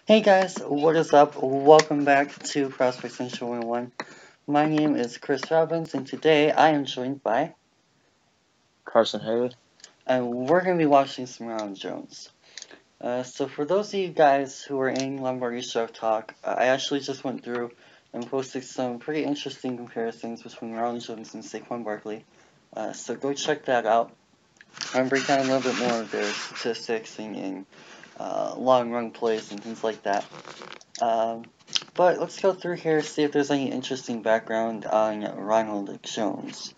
Hey guys, what is up? Welcome back to Prospect Central 101. My name is Chris Robbins, and today I am joined by, Carson Haley. and we're going to be watching some Ronald Jones. So for those of you guys who are in Lombardi Chef Talk, I actually just went through and posted some pretty interesting comparisons between Ronald Jones and Saquon Barkley. So go check that out. I'm break down a little bit more of their statistics and long run plays and things like that. Um, but let's go through here, see if there's any interesting background on Ronald Jones.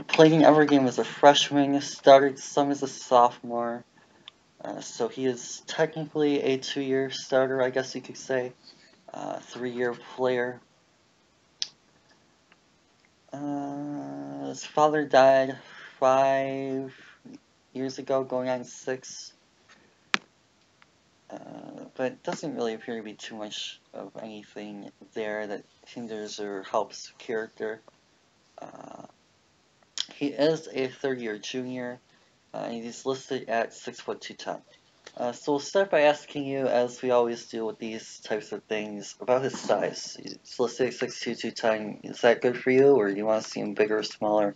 Played in every game as a freshman, started some as a sophomore, so he is technically a 2-year starter, I guess you could say. 3-year player. His father died 5 years ago, going on 6. But it doesn't really appear to be too much of anything there that hinders or helps character. He is a third-year junior, and he's listed at 6'2", 210. So we'll start by asking you, as we always do with these types of things, about his size. He's listed at 6'2", 210. Is that good for you, or do you want to see him bigger or smaller?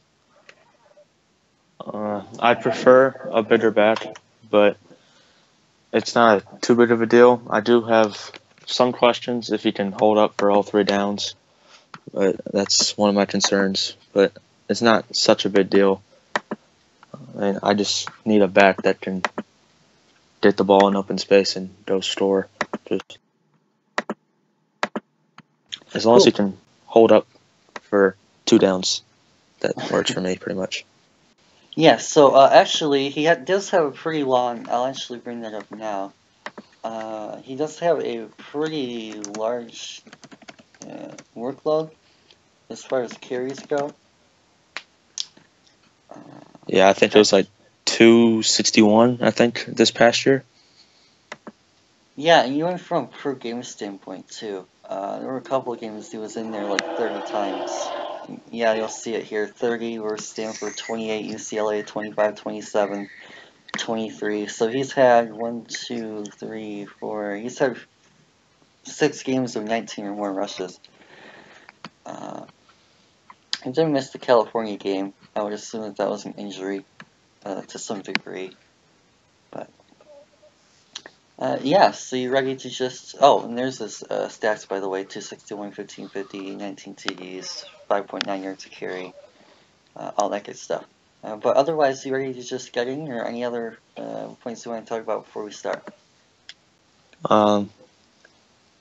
I prefer a bigger back, but it's not too big of a deal. I do have some questions if he can hold up for all 3 downs, but that's one of my concerns. But it's not such a big deal. I just need a back that can get the ball in open space and go score. Just as long as he can hold up for 2 downs, that works for me pretty much. Yeah, so actually, he does have a pretty long, I'll actually bring that up now. He does have a pretty large workload as far as carries go. Yeah, I think it was like 261, I think, this past year. Yeah, and even from a per game standpoint too. There were a couple of games he was in there like 30 times. Yeah, you'll see it here. 30 versus Stanford, 28 UCLA, 25, 27, 23. So he's had 1, 2, 3, 4. He's had 6 games of 19 or more rushes. He did miss the California game. I would assume that was an injury to some degree. But yeah, so you're ready to just... Oh, and there's his stats, by the way. 261, 1550, 19 TDs, 5.9 yards to carry, all that good stuff. But otherwise, you ready to just get in, or any other points you want to talk about before we start? No,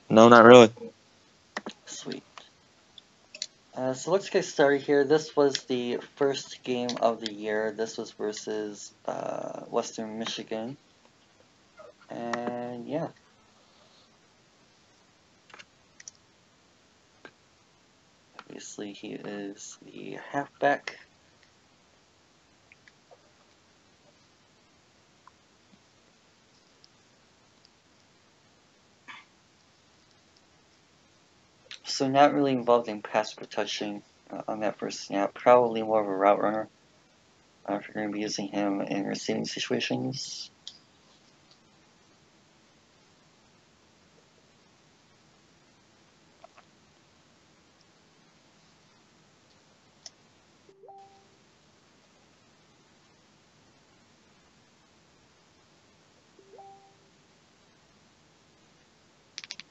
not really. Sweet. So let's get started here. This was the first game of the year. This was versus Western Michigan. And yeah. Obviously, he is the halfback. So not really involved in pass protection on that first snap. Probably more of a route runner if you're going to be using him in receiving situations.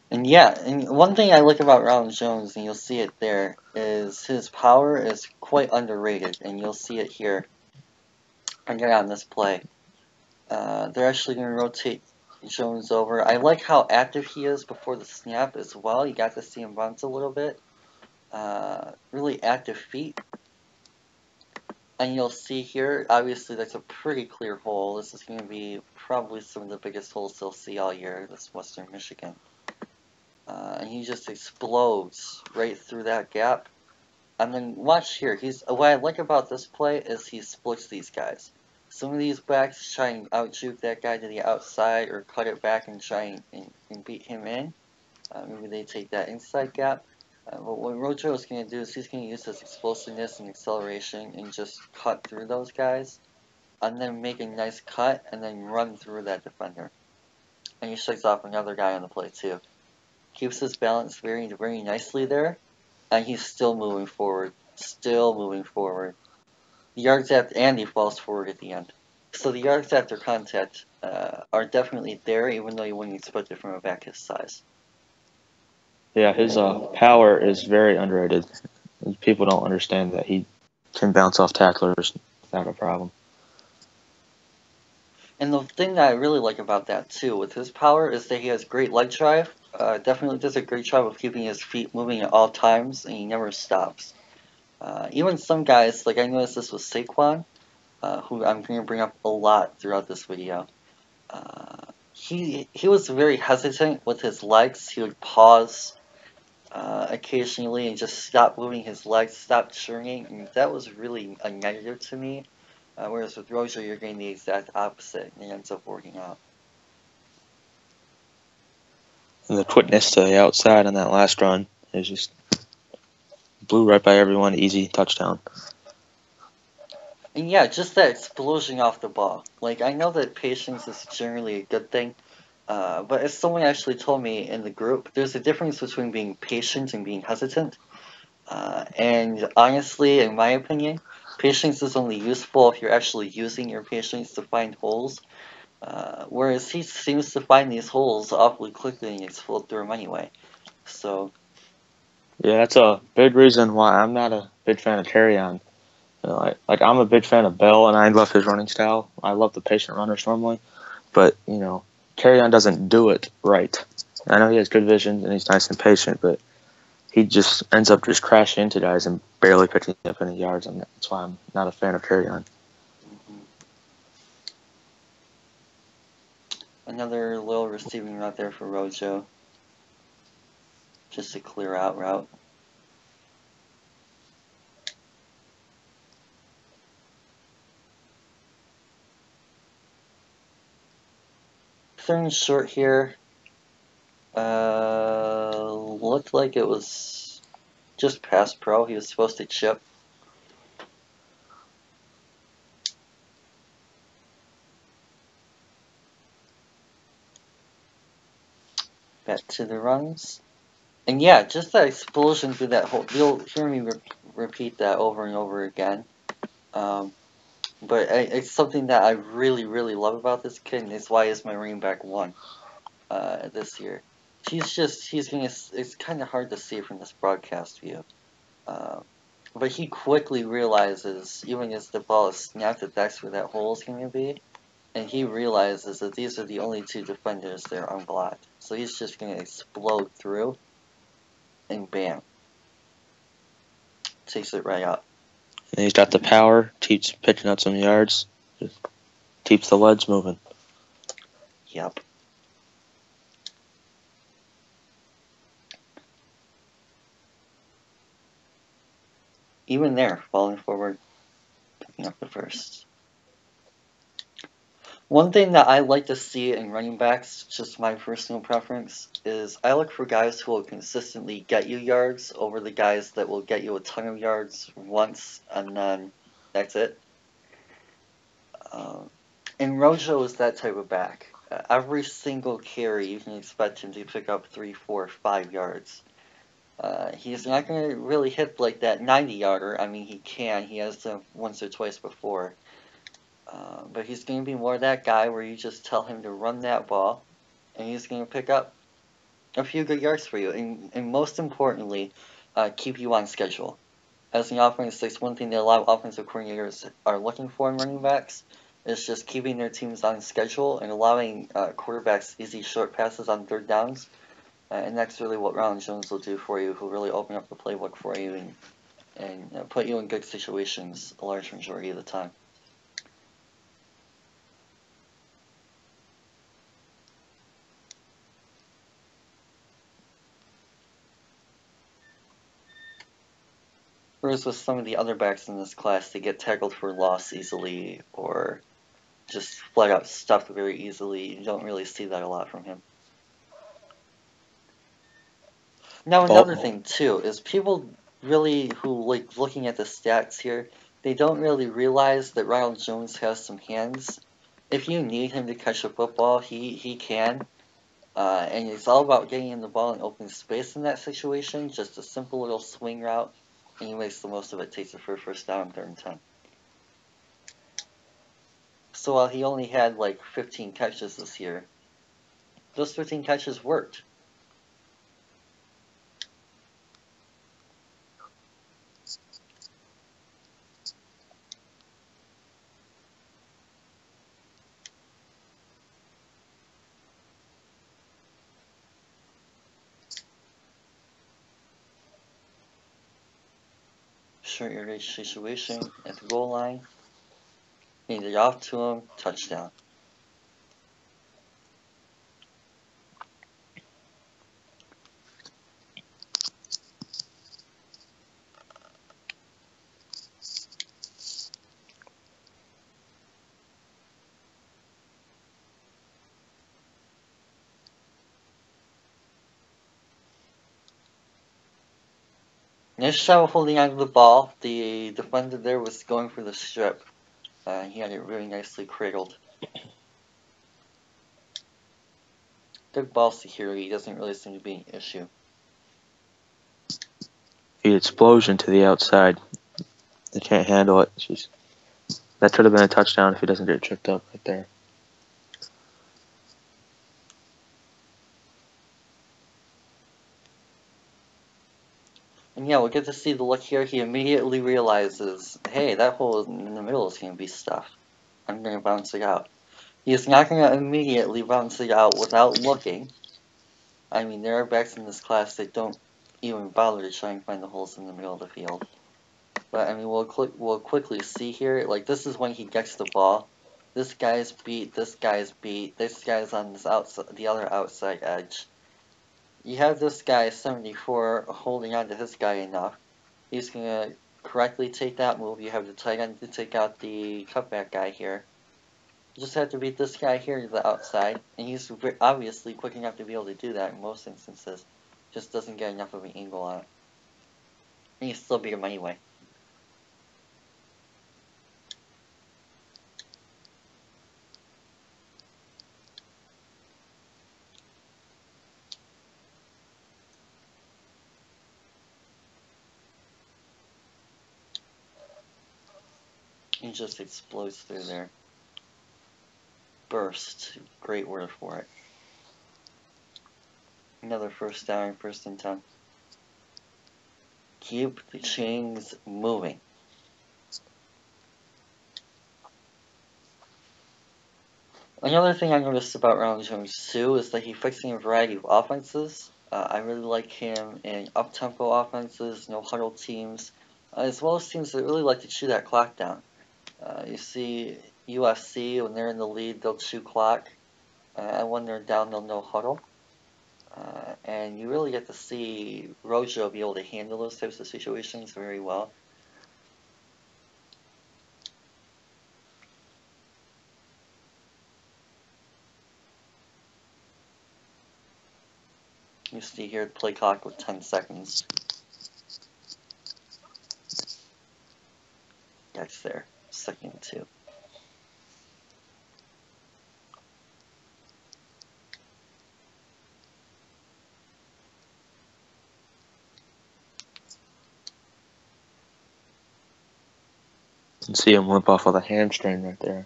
And yeah, and one thing I like about Ronald Jones, and you'll see it there, is his power is quite underrated, and you'll see it here. Again on this play. They're actually going to rotate Jones over. I like how active he is before the snap as well. You got to see him bounce a little bit. Really active feet. And you'll see here, obviously that's a pretty clear hole. This is going to be probably some of the biggest holes they'll see all year, this Western Michigan. And he just explodes right through that gap. And then watch here. What I like about this play is he splits these guys. Some of these backs try and out-juke that guy to the outside or cut it back and try and beat him in. Maybe they take that inside gap. But what Rojo is going to do is he's going to use his explosiveness and acceleration and just cut through those guys. And then make a nice cut and then run through that defender. And he strikes off another guy on the play too. Keeps his balance very, very nicely there, and he's still moving forward. Still moving forward. The yards after, and he falls forward at the end. So the yards after contact are definitely there, even though you wouldn't expect it from a back his size. Yeah, his power is very underrated. People don't understand that he can bounce off tacklers without a problem. And the thing that I really like about that too, with his power, is that he has great leg drive. Definitely does a great job of keeping his feet moving at all times, and he never stops. Even some guys, like I noticed this with Saquon, who I'm going to bring up a lot throughout this video. He was very hesitant with his legs. He would pause occasionally and just stop moving his legs, stop churning, and that was really a negative to me. Whereas with Rojo, you're getting the exact opposite, and it ends up working out. And the quickness to the outside on that last run is just blew right by everyone. Easy touchdown. And yeah, just that explosion off the ball. Like, I know that patience is generally a good thing, but as someone actually told me in the group, there's a difference between being patient and being hesitant. And honestly, in my opinion, patience is only useful if you're actually using your patience to find holes. Whereas he seems to find these holes awfully quickly and explode through them anyway. So, Yeah, that's a big reason why I'm not a big fan of Carrion. You know, like I'm a big fan of Bell, and I love his running style. I love the patient runners normally, but Carrion doesn't do it right. I know he has good vision and he's nice and patient, but he just ends up just crashing into guys and barely picking up any yards, and that's why I'm not a fan of Carrion. another little receiving route there for Rojo. Just a clear out route. Third and short here. Looked like it was just pass pro. He was supposed to chip. Back to the runs. And yeah, just that explosion through that whole. You'll hear me repeat that over and over again. But it's something that I really, really love about this kid, and it's why he's my running back one this year. It's kind of hard to see from this broadcast view. But he quickly realizes, even as the ball is snapped, that's where that hole is going to be. And he realizes that these are the only two defenders that are unblocked. So he's just going to explode through, and bam. Takes it right out. And he's got the power, keeps picking up some yards, just keeps the legs moving. Yep. Even there, falling forward, picking up the first. One thing that I like to see in running backs, just my personal preference, is I look for guys who will consistently get you yards over the guys that will get you a ton of yards once and then that's it. And Rojo is that type of back. Every single carry, you can expect him to pick up 3, 4, 5 yards. He's not going to really hit like that 90-yarder. I mean, he can. He has them once or twice before. But he's going to be more that guy where you just tell him to run that ball, and he's going to pick up a few good yards for you. And most importantly, keep you on schedule. As an offense, that's one thing that a lot of offensive coordinators are looking for in running backs, is just keeping their teams on schedule and allowing quarterbacks easy short passes on third downs. And that's really what Ronald Jones will do for you. He'll really open up the playbook for you and put you in good situations a large majority of the time. Whereas with some of the other backs in this class, they get tackled for loss easily or just flat out stuffed very easily. You don't really see that a lot from him. Now another thing too is people really who like looking at the stats here, they don't really realize that Ronald Jones has some hands. If you need him to catch a football, he can. And it's all about getting in the ball and open space in that situation. Just a simple little swing route, and he makes the most of it. Takes it for a first down, 3rd and 10. So while he only had like 15 catches this year, those 15 catches worked. Short yardage situation at the goal line. Handed off to him, touchdown. Nice shot holding onto the ball. The defender there was going for the strip. He had it really nicely cradled. Good ball security doesn't really seem to be an issue. The explosion to the outside. They can't handle it. That should have been a touchdown if he doesn't get tripped up right there. And yeah, we'll get to see the look here. He immediately realizes, hey, that hole in the middle is going to be stuffed. I'm going to bounce it out. He's not going to immediately bounce it out without looking. I mean, there are backs in this class that don't even bother to try and find the holes in the middle of the field. But I mean, we'll quickly see here. Like, this is when he gets the ball. This guy's beat. This guy's beat. This guy's on this outside, the other outside edge. You have this guy 74 holding on to his guy enough. He's gonna correctly take that move. You have the tight end to take out the cutback guy here. You just have to beat this guy here to the outside, and he's obviously quick enough to be able to do that in most instances. Just doesn't get enough of an angle on it. And you still beat him anyway. He just explodes through there. Burst. Great word for it. Another first down, 1st and 10. Keep the chains moving. Another thing I noticed about Ronald Jones too is that he's fixing a variety of offenses. I really like him in up-tempo offenses, no huddle teams, as well as teams that really like to chew that clock down. You see USC, when they're in the lead, they'll chew clock, and when they're down, they'll no huddle. And you really get to see Rojo be able to handle those types of situations very well. You see here, play clock with 10 seconds. That's there, 2nd and 2. You can see him limp off with a hamstring right there.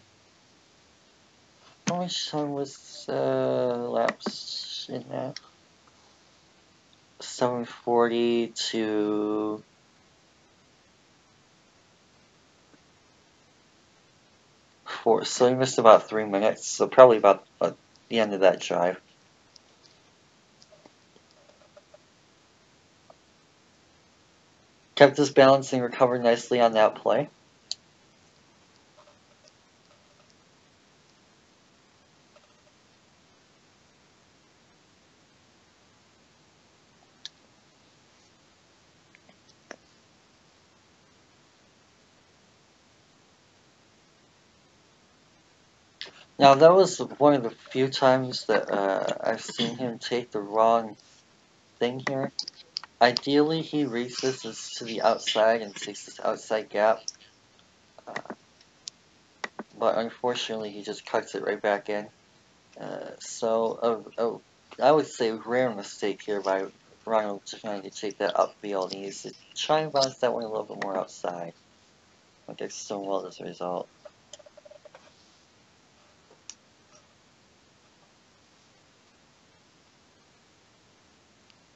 How much time was lapsed in that? 7:40 to 4. So he missed about 3 minutes. So probably about the end of that drive. Kept his balance and recovered nicely on that play. Now that was one of the few times that I've seen him take the wrong thing here. Ideally, he resists to the outside and takes this outside gap. But unfortunately, he just cuts it right back in. So I would say rare mistake here by Ronald trying to take that upfield. He needs to try and bounce that one a little bit more outside. I guess so well as a result.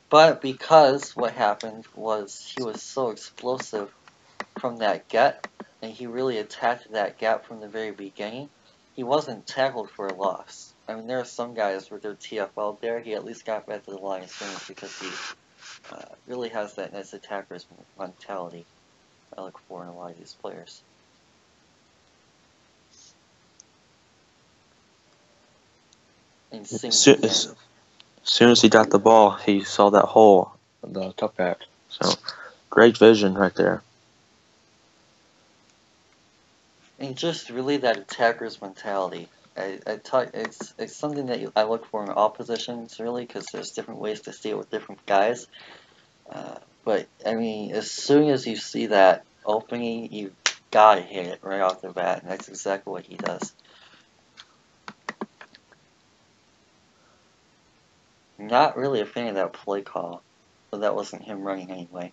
But because what happened was he was so explosive from that get, and he really attacked that gap from the very beginning, he wasn't tackled for a loss. I mean, there are some guys where they're TFL there. He at least got back to the line of scrimmage because he really has that nice attacker's mentality I look for in a lot of these players. And same As soon as he got the ball, he saw that hole, the cutback. So, great vision right there. And just really that attacker's mentality. It's something that I look for in all positions, really, because there's different ways to see it with different guys. But, I mean, as soon as you see that opening, you gotta hit it right off the bat, and that's exactly what he does. Not really a fan of that play call, but that wasn't him running anyway.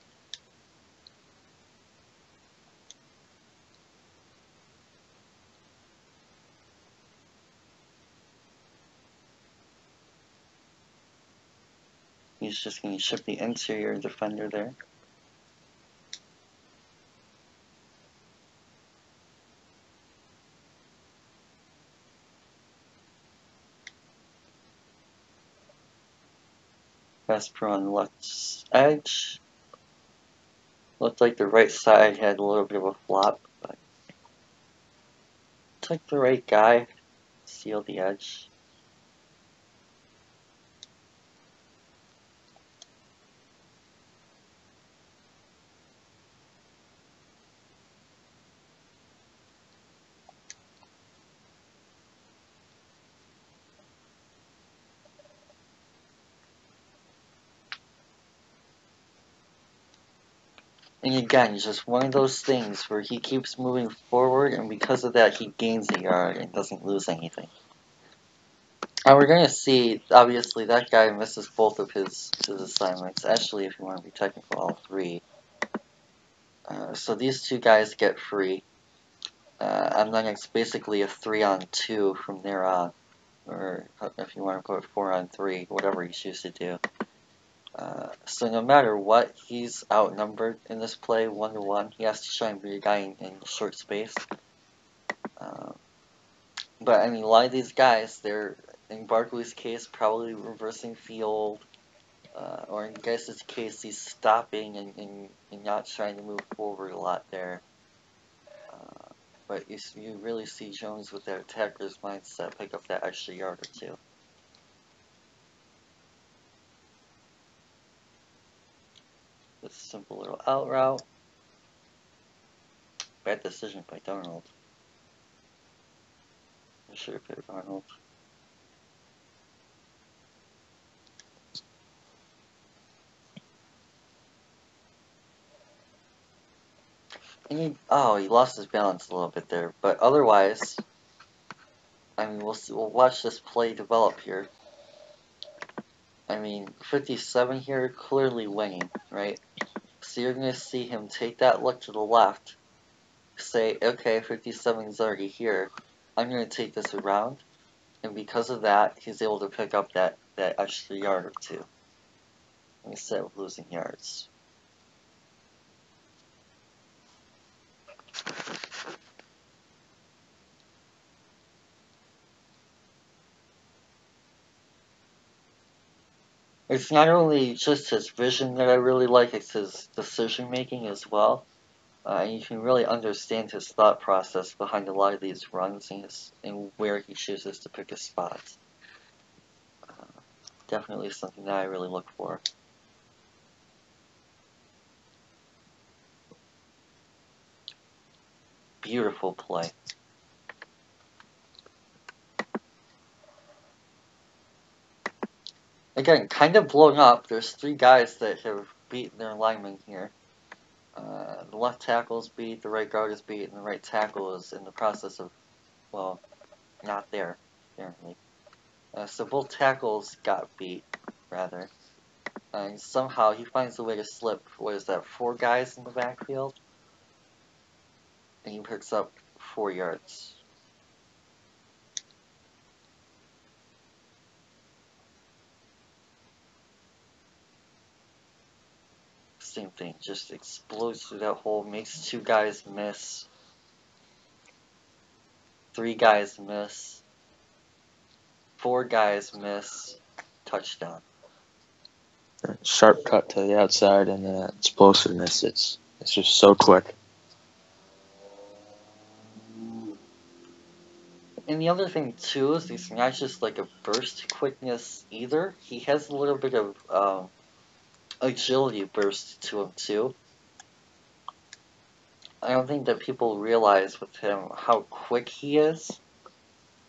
He's just going to ship the interior defender there. Vesper on the left edge. Looked like the right side had a little bit of a flop, but took the right guy, sealed the edge. And again, it's just one of those things where he keeps moving forward, and because of that, he gains a yard and doesn't lose anything. And we're going to see, obviously, that guy misses both of his assignments. Actually, if you want to be technical, all three. So these two guys get free. And then it's basically a 3-on-2 from there on. Or if you want to go 4-on-3, whatever you choose to do. So no matter what, he's outnumbered in this play 1-to-1. He has to try and beat a guy in short space. But I mean, a lot of these guys, they're in Barkley's case probably reversing field, or in Geis's case, he's stopping and not trying to move forward a lot there. But you really see Jones with that attacker's mindset pick up that extra yard or two. This simple little out route. Bad decision by Darnold. I should have picked Arnold. And he lost his balance a little bit there, but otherwise, I mean, we'll watch this play develop here. I mean, 57 here, clearly winning, right? So you're going to see him take that look to the left, say, okay, 57 is already here. I'm going to take this around, and because of that, he's able to pick up that extra yard or two instead of losing yards. It's not only just his vision that I really like, it's his decision making as well. And you can really understand his thought process behind a lot of these runs and where he chooses to pick his spots. Definitely something that I really look for. Beautiful play. Again, kind of blown up. There's three guys that have beaten their linemen here. The left tackle is beat, the right guard is beat, and the right tackle is in the process of, well, not there, apparently. So both tackles got beat, rather. And somehow he finds a way to slip, what is that, 4 guys in the backfield? And he picks up 4 yards. Same thing, just explodes through that hole, makes 2 guys miss. 3 guys miss. 4 guys miss. Touchdown. Sharp cut to the outside and the explosiveness. It's just so quick. And the other thing too is he's not just like a burst quickness either. He has a little bit of agility burst to him too. I don't think that people realize with him how quick he is.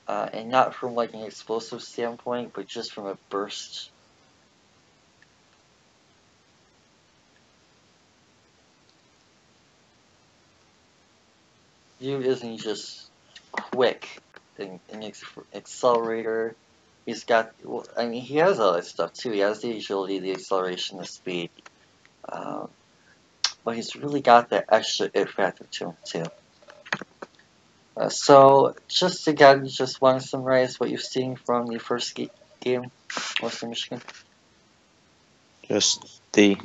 And not from like an explosive standpoint, but just from a burst. Dude isn't just quick, an accelerator. He's got, well, I mean, he has all that stuff too. He has the agility, the acceleration, the speed. But he's really got that extra it factor to him too. So, just again, just want to summarize what you've seen from the first game, Western Michigan. Just the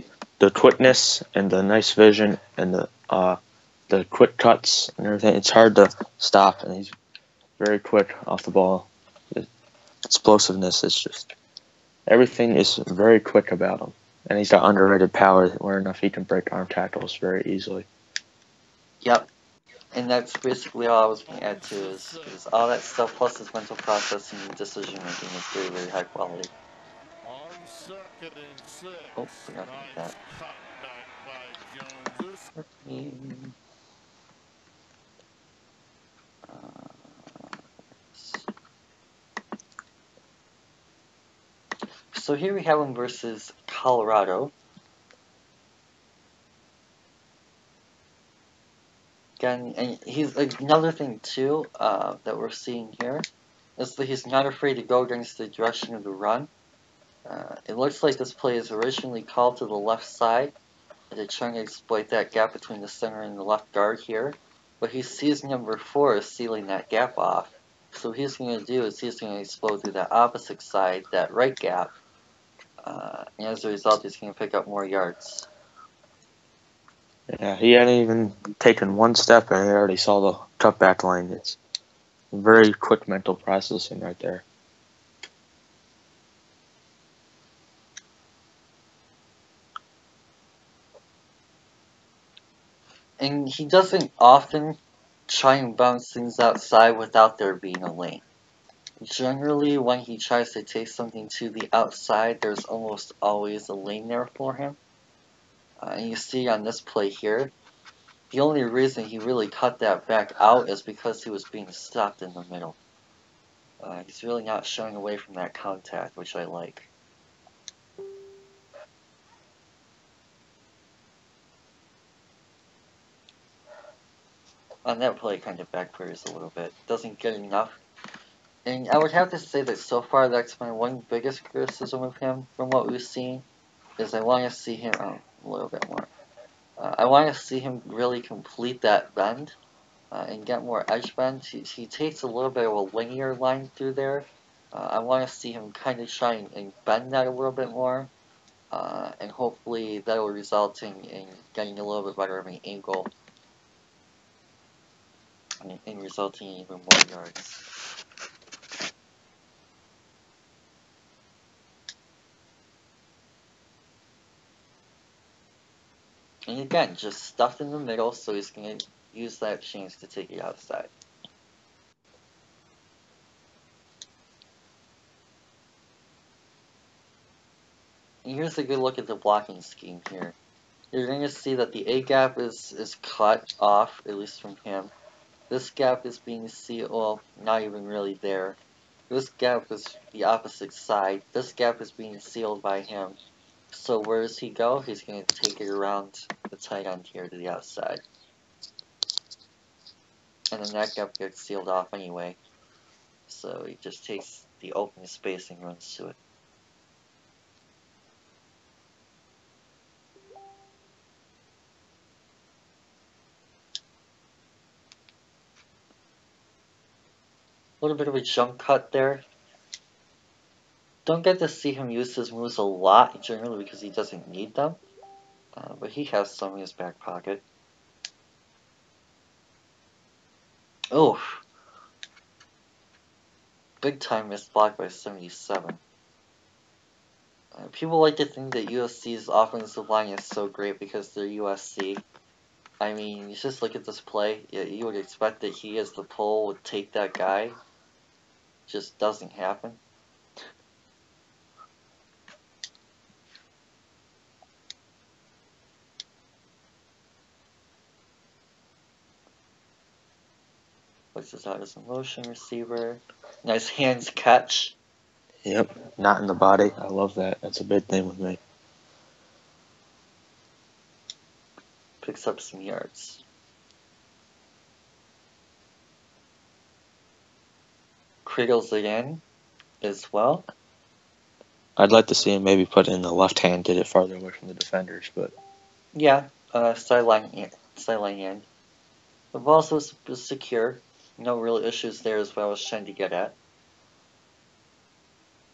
quickness and the nice vision and the quick cuts and everything. It's hard to stop, and he's very quick off the ball. The explosiveness is just everything is very quick about him, and he's got underrated power where enough he can break arm tackles very easily. Yep. And that's basically all I was going to add to is all that stuff plus his mental processing and decision making is very, very high quality. Oh, forgot about that. So here we have him versus Colorado. Again, and he's another thing too that we're seeing here is that he's not afraid to go against the direction of the run. It looks like this play is originally called to the left side. They're trying to exploit that gap between the center and the left guard here. But he sees number 4 is sealing that gap off. So what he's going to do is he's going to explode through that opposite side, that right gap. And as a result, he's going to pick up more yards. Yeah, he hadn't even taken one step, and he already saw the cutback line. It's very quick mental processing right there. And he doesn't often try and bounce things outside without there being a lane. Generally, when he tries to take something to the outside, there's almost always a lane there for him. And you see on this play here, the only reason he really cut that back out is because he was being stopped in the middle. He's really not showing away from that contact, which I like. On that play, it kind of backfires a little bit. Doesn't get enough. And I would have to say that so far, that's my one biggest criticism of him from what we've seen, is I want to see him, a little bit more. I want to see him really complete that bend and get more edge bend. He takes a little bit of a linear line through there. I want to see him kind of try and bend that a little bit more. And hopefully that will result in getting a little bit better of an angle and resulting in even more yards. And again, just stuffed in the middle, so he's going to use that chance to take it outside. And here's a good look at the blocking scheme here. You're going to see that the A gap is cut off, at least from him. This gap is being sealed, well, not even really there. This gap is the opposite side. This gap is being sealed by him. So where does he go? He's going to take it around the tight end here to the outside. And then that gap gets sealed off anyway. So he just takes the open space and runs to it. A little bit of a jump cut there. Don't get to see him use his moves a lot, generally because he doesn't need them. But he has some in his back pocket. Oh, big time missed block by 77. People like to think that USC's offensive line is so great because they're USC. I mean, you just look at this play, you would expect that he as the pole would take that guy. Just doesn't happen. Places out as a motion receiver. Nice hands catch. Yep, not in the body. I love that. That's a big thing with me. Picks up some yards. Cradles it in as well. I'd like to see him maybe put it in the left hand, get it farther away from the defenders, but Yeah, sideline hand. The ball was secure. No real issues there is what I was trying to get at.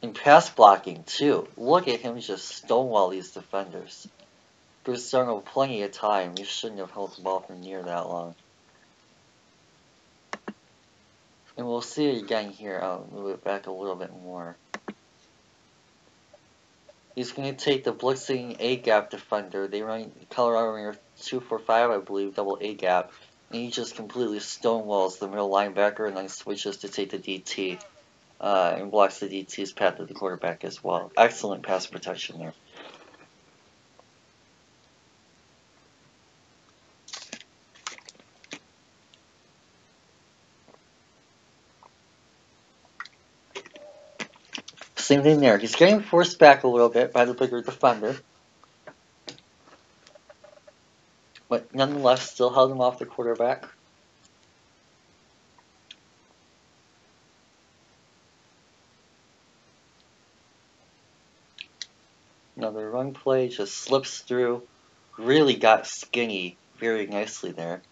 And pass blocking too. Look at him just stonewall these defenders. Bruce Darnold plenty of time. He shouldn't have held the ball for near that long. And we'll see it again here. I'll move it back a little bit more. He's going to take the blitzing A-gap defender. They run Colorado Ringer 2-4-5, I believe, double A-gap. And he just completely stonewalls the middle linebacker and then switches to take the DT. And blocks the DT's path to the quarterback as well. Excellent pass protection there. Same thing there. He's getting forced back a little bit by the bigger defender. But nonetheless, still held him off the quarterback. Another run play, just slips through. Really got skinny very nicely there.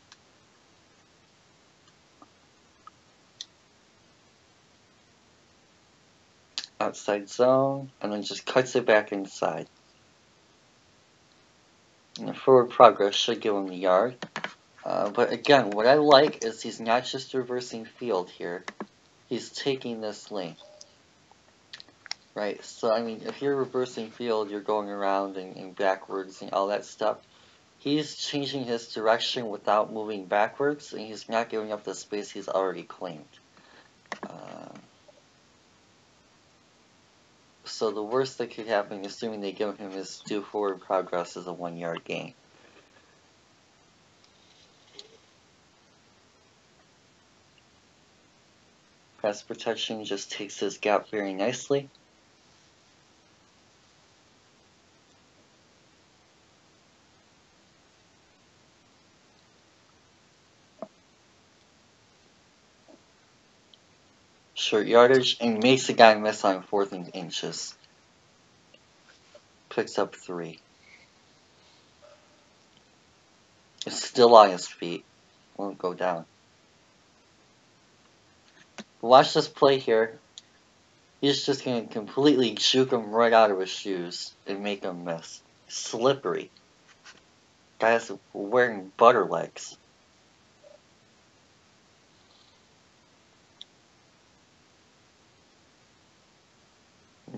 Outside zone, and then just cuts it back inside. And the forward progress should give him the yard. But again, what I like is he's not just reversing field here. He's taking this lane. Right, so I mean, if you're reversing field, you're going around and backwards and all that stuff. He's changing his direction without moving backwards, and he's not giving up the space he's already claimed. So the worst that could happen, assuming they give him his due forward progress, is a 1-yard gain. Pass protection just takes his gap very nicely. Short yardage, and makes the guy miss on 4th and inches. Picks up 3. Is still on his feet. Won't go down. Watch this play here. He's just going to completely juke him right out of his shoes and make him miss. Slippery. Guy's wearing butter legs.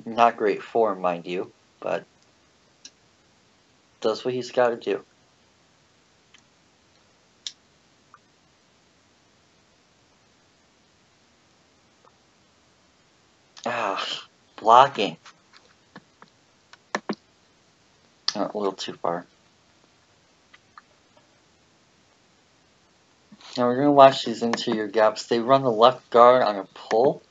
Not great form, mind you, but does what he's got to do. Blocking. Oh, a little too far. Now we're going to watch these interior gaps. They run the left guard on a pull.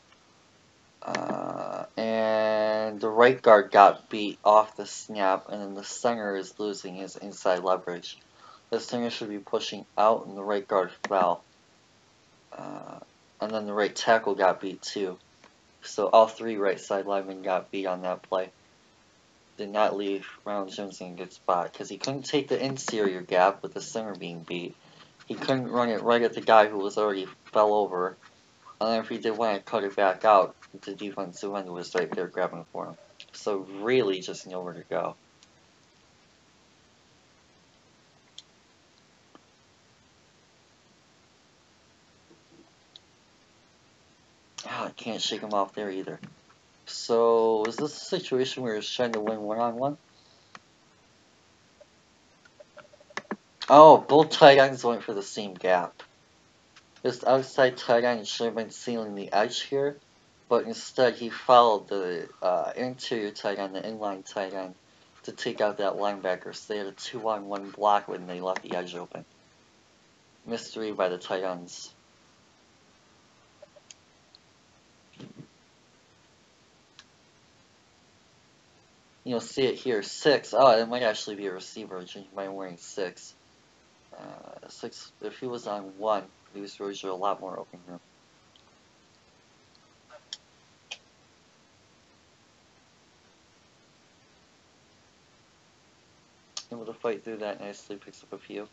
And the right guard got beat off the snap, and then the center is losing his inside leverage. The center should be pushing out, and the right guard fell. And then the right tackle got beat too. So all 3 right side linemen got beat on that play. Did not leave Ronald Jones in a good spot because he couldn't take the interior gap with the center being beat. He couldn't run it right at the guy who was already fell over. And then if he did want to cut it back out, the defensive end was right there grabbing for him. So really just nowhere to go. I can't shake him off there either. So is this a situation where he's trying to win one-on-one? Oh, both tight ends went for the same gap. This outside tight end should have been sealing the edge here, but instead he followed the interior tight end, the inline tight end, to take out that linebacker. So they had a 2-on-1 block when they left the edge open. Mystery by the tight ends. You'll see it here, 6. Oh, it might actually be a receiver, by wearing 6. 6. If he was on 1, he was Rozier a lot more open room. Able to fight through that nicely, picks up a few.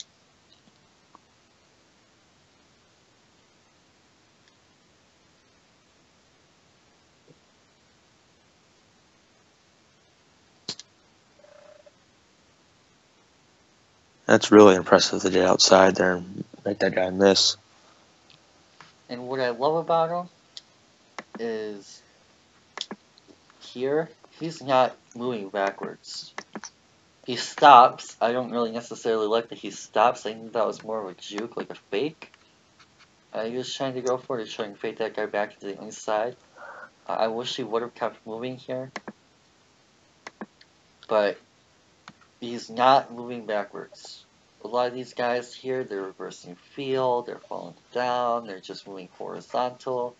That's really impressive to get outside there and make that guy miss. And what I love about him is here, he's not moving backwards. He stops. I don't really necessarily like that he stops. I think that was more of a juke, like a fake. He was trying to go for it to try and fake that guy back to the inside. I wish he would have kept moving here. But he's not moving backwards. A lot of these guys here, they're reversing field, they're falling down, they're just moving horizontal.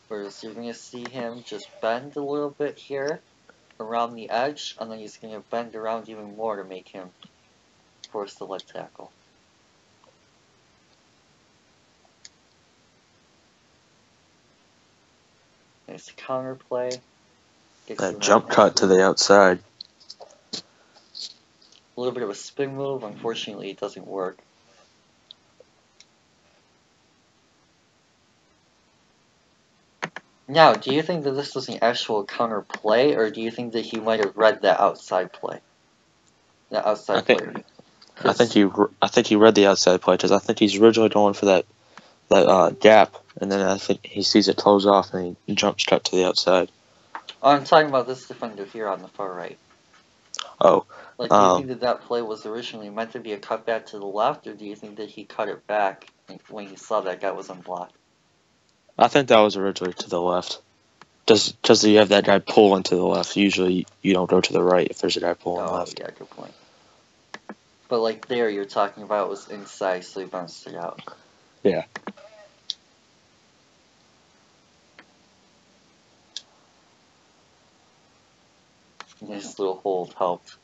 Whereas you're going to see him just bend a little bit here around the edge, and then he's going to bend around even more to make him force the leg tackle. Nice counter play. That jump cut to the outside. A little bit of a spin move. Unfortunately, it doesn't work. Now, do you think that this was an actual counter play, or do you think that he might have read that outside play? That outside player. I think he read the outside play because I think he's originally going for that gap, and then I think he sees it close off and he jumps cut to the outside. Oh, I'm talking about this defender here on the far right. Oh. Like, do you think that that play was originally meant to be a cutback to the left, or do you think that he cut it back when he saw that guy was unblocked? I think that was originally to the left. Because you have that guy pulling to the left. Usually you don't go to the right if there's a guy pulling left. Yeah, good point. But like there, you're talking about was inside, so he bounced it out. Yeah. Nice little hold helped.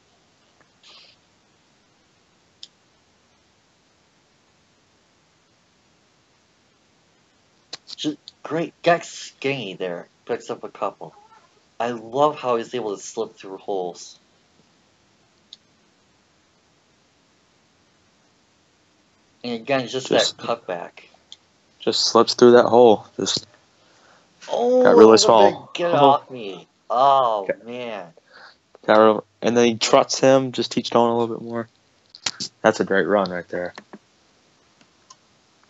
Just great. Got skinny there. Picks up a couple. I love how he's able to slip through holes. And again, just that cutback. Just slips through that hole. Just got really small. Get off me. Oh, man. And then he trots him, just keeps going a little bit more. That's a great run right there.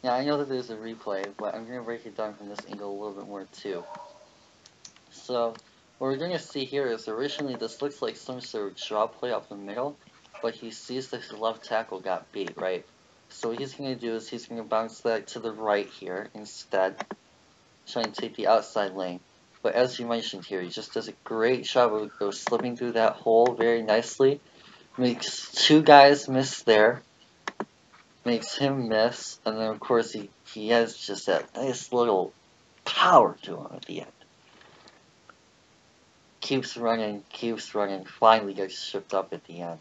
Yeah, I know that there's a replay, but I'm going to break it down from this angle a little bit more too. So, what we're going to see here is originally this looks like some sort of draw play up the middle, but he sees that his left tackle got beat, right? So what he's going to do is he's going to bounce that to the right here instead, trying to take the outside lane. But as you mentioned here, he just does a great job of slipping through that hole very nicely. Makes 2 guys miss there. Makes him miss. And then, of course, he has just that nice little power to him at the end. Keeps running, finally gets stripped up at the end.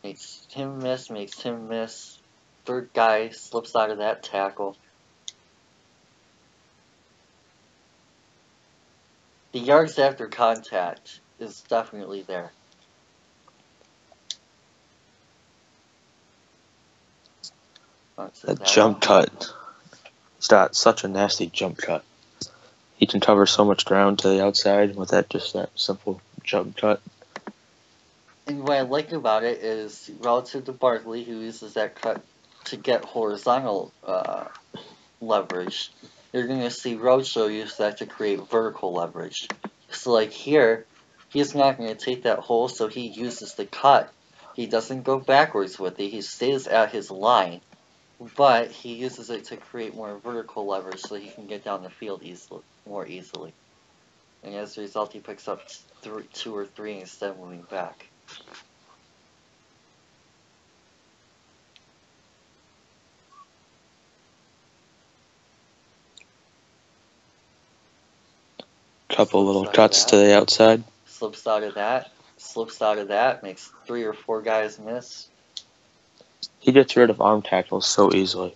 Makes him miss. 3rd guy slips out of that tackle. The yards after contact is definitely there. That jump cut. He's got such a nasty jump cut. He can cover so much ground to the outside with that simple jump cut. And what I like about it is, relative to Barkley, who uses that cut to get horizontal leverage, you're going to see Roadshow use that to create vertical leverage. So like here, he's not going to take that hole, so he uses the cut. He doesn't go backwards with it, he stays at his line, but he uses it to create more vertical leverage so he can get down the field more easily. And as a result, he picks up 2 or 3 instead of moving back. Couple little cuts to the outside. Slips out of that, makes 3 or 4 guys miss. He gets rid of arm tackles so easily.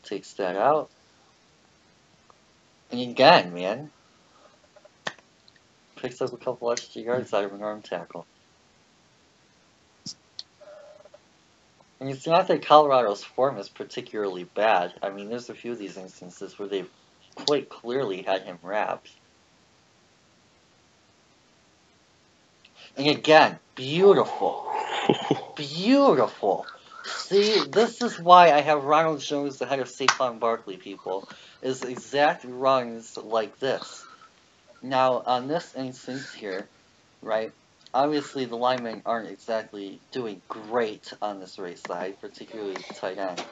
Takes that out. And again, man, picks up a couple extra yards out of an arm tackle. And it's not that Colorado's form is particularly bad. I mean, there's a few of these instances where they've quite clearly had him wrapped. And again, beautiful. Beautiful. See, this is why I have Ronald Jones ahead of Saquon Barkley, people. Is exact runs like this. Now, on this instance here, right, obviously the linemen aren't exactly doing great on this right side, particularly the tight end.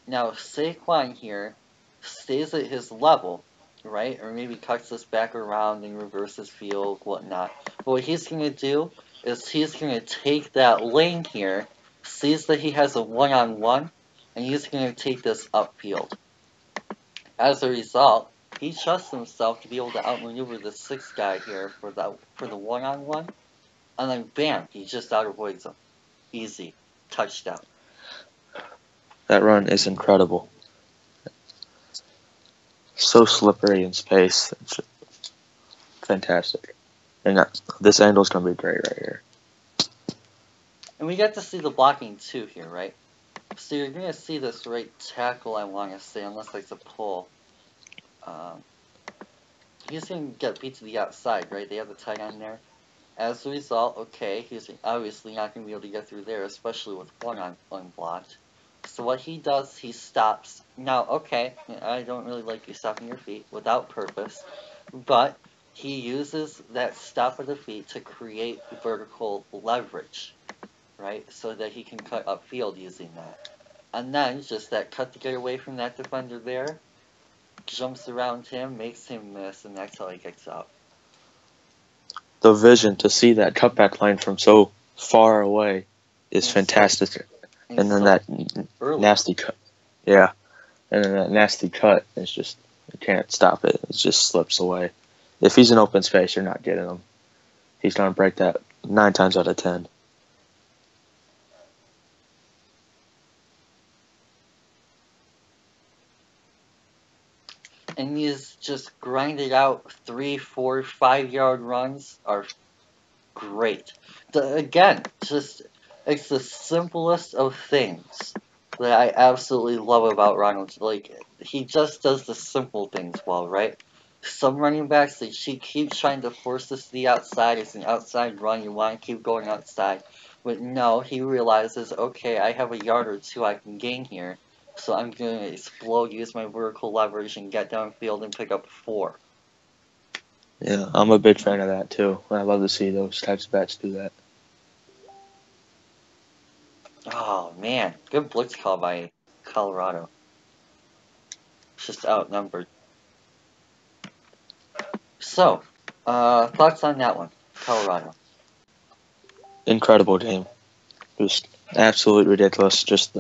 Now, Saquon here stays at his level, right, or maybe cuts this back around and reverses field, whatnot. But what he's going to do is he's going to take that lane here, sees that he has a one-on-one, and he's going to take this upfield. As a result, he trusts himself to be able to outmaneuver the 6th guy here for the one-on-one, and then bam, he just out-avoids him. Easy. Touchdown. That run is incredible. So slippery in space. It's fantastic. And this angle is going to be great right here. And we get to see the blocking too here, right? So you're going to see this right tackle, I want to say, unless it's a pull. He's going to get beat to the outside, right? They have the tight end there. As a result, okay, he's obviously not going to be able to get through there, especially with one unblocked. So what he does, he stops. Now, okay, I don't really like you stopping your feet without purpose, but he uses that stop of the feet to create vertical leverage, right? So that he can cut upfield using that. And then, just that cut to get away from that defender there, jumps around him, makes him miss, and that's how he gets out. The vision to see that cutback line from so far away is fantastic. And then that nasty cut. Yeah. And then that nasty cut is just, you can't stop it. It just slips away. If he's in open space, you're not getting him. He's going to break that 9 times out of 10. And these just grinded out 3, 4, 5 yard runs are great. Again, just it's the simplest of things that I absolutely love about Ronald. Like, he just does the simple things well, right? Some running backs, they keep trying to force this to the outside. It's an outside run. You want to keep going outside. But no, he realizes, okay, I have a yard or 2 I can gain here. So I'm going to explode, use my vertical leverage, and get downfield and pick up 4. Yeah, I'm a big fan of that too. I love to see those types of bats do that. Oh, man. Good blitz call by Colorado. Just outnumbered. So, thoughts on that one, Colorado? Incredible game. Just absolutely ridiculous. Just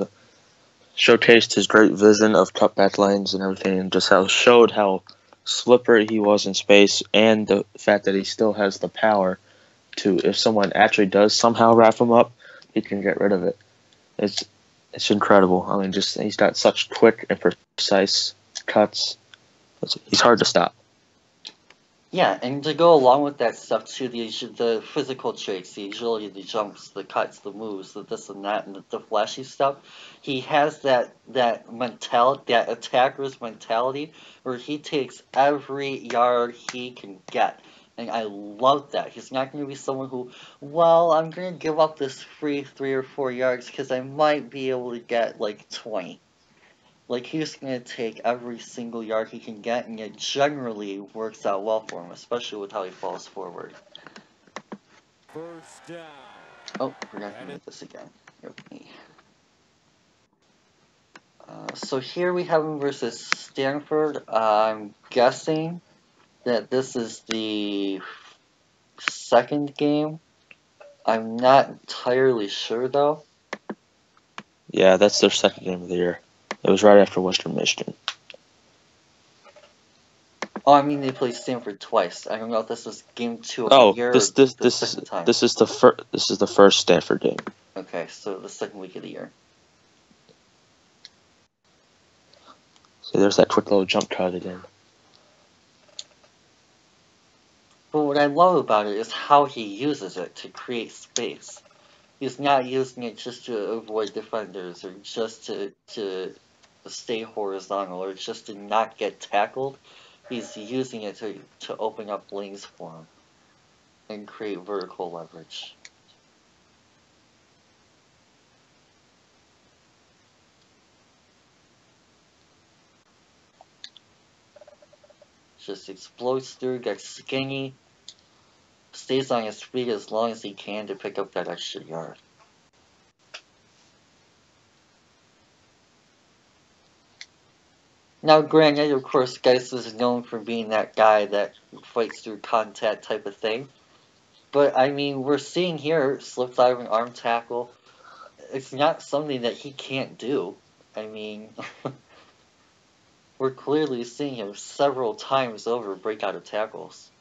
showcased his great vision of cutback lanes and everything, and just showed how slippery he was in space, and the fact that he still has the power to, if someone actually does somehow wrap him up, he can get rid of it. It's incredible. I mean, just he's got such quick and precise cuts. He's hard to stop. Yeah, and to go along with that stuff too, the physical traits, the agility, the jumps, the cuts, the moves, the this and that, and the flashy stuff, he has that mentality, that attacker's mentality, where he takes every yard he can get. And I love that. He's not going to be someone who, well, I'm going to give up this free 3 or 4 yards because I might be able to get like 20. Like, he's going to take every single yard he can get, and it generally works out well for him, especially with how he falls forward. First down. Oh, forgot to move this again. So here we have him versus Stanford. I'm guessing that this is the second game. I'm not entirely sure, though. Yeah, that's their second game of the year. It was right after Western Michigan. Oh, I mean they played Stanford twice. I don't know if this is game 2 of the year or the second time. This is the first Stanford game. Okay, so the second week of the year. See, there's that quick little jump cut again. But what I love about it is how he uses it to create space. He's not using it just to avoid defenders or just to stay horizontal or just to not get tackled. He's using it to open up lanes for him and create vertical leverage. Just explodes through, gets skinny, stays on his feet as long as he can to pick up that extra yard. Now, granted, of course, Geis is known for being that guy that fights through contact type of thing. But, I mean, we're seeing here, slip diving, arm tackle. It's not something that he can't do. I mean, we're clearly seeing him several times over break out of tackles.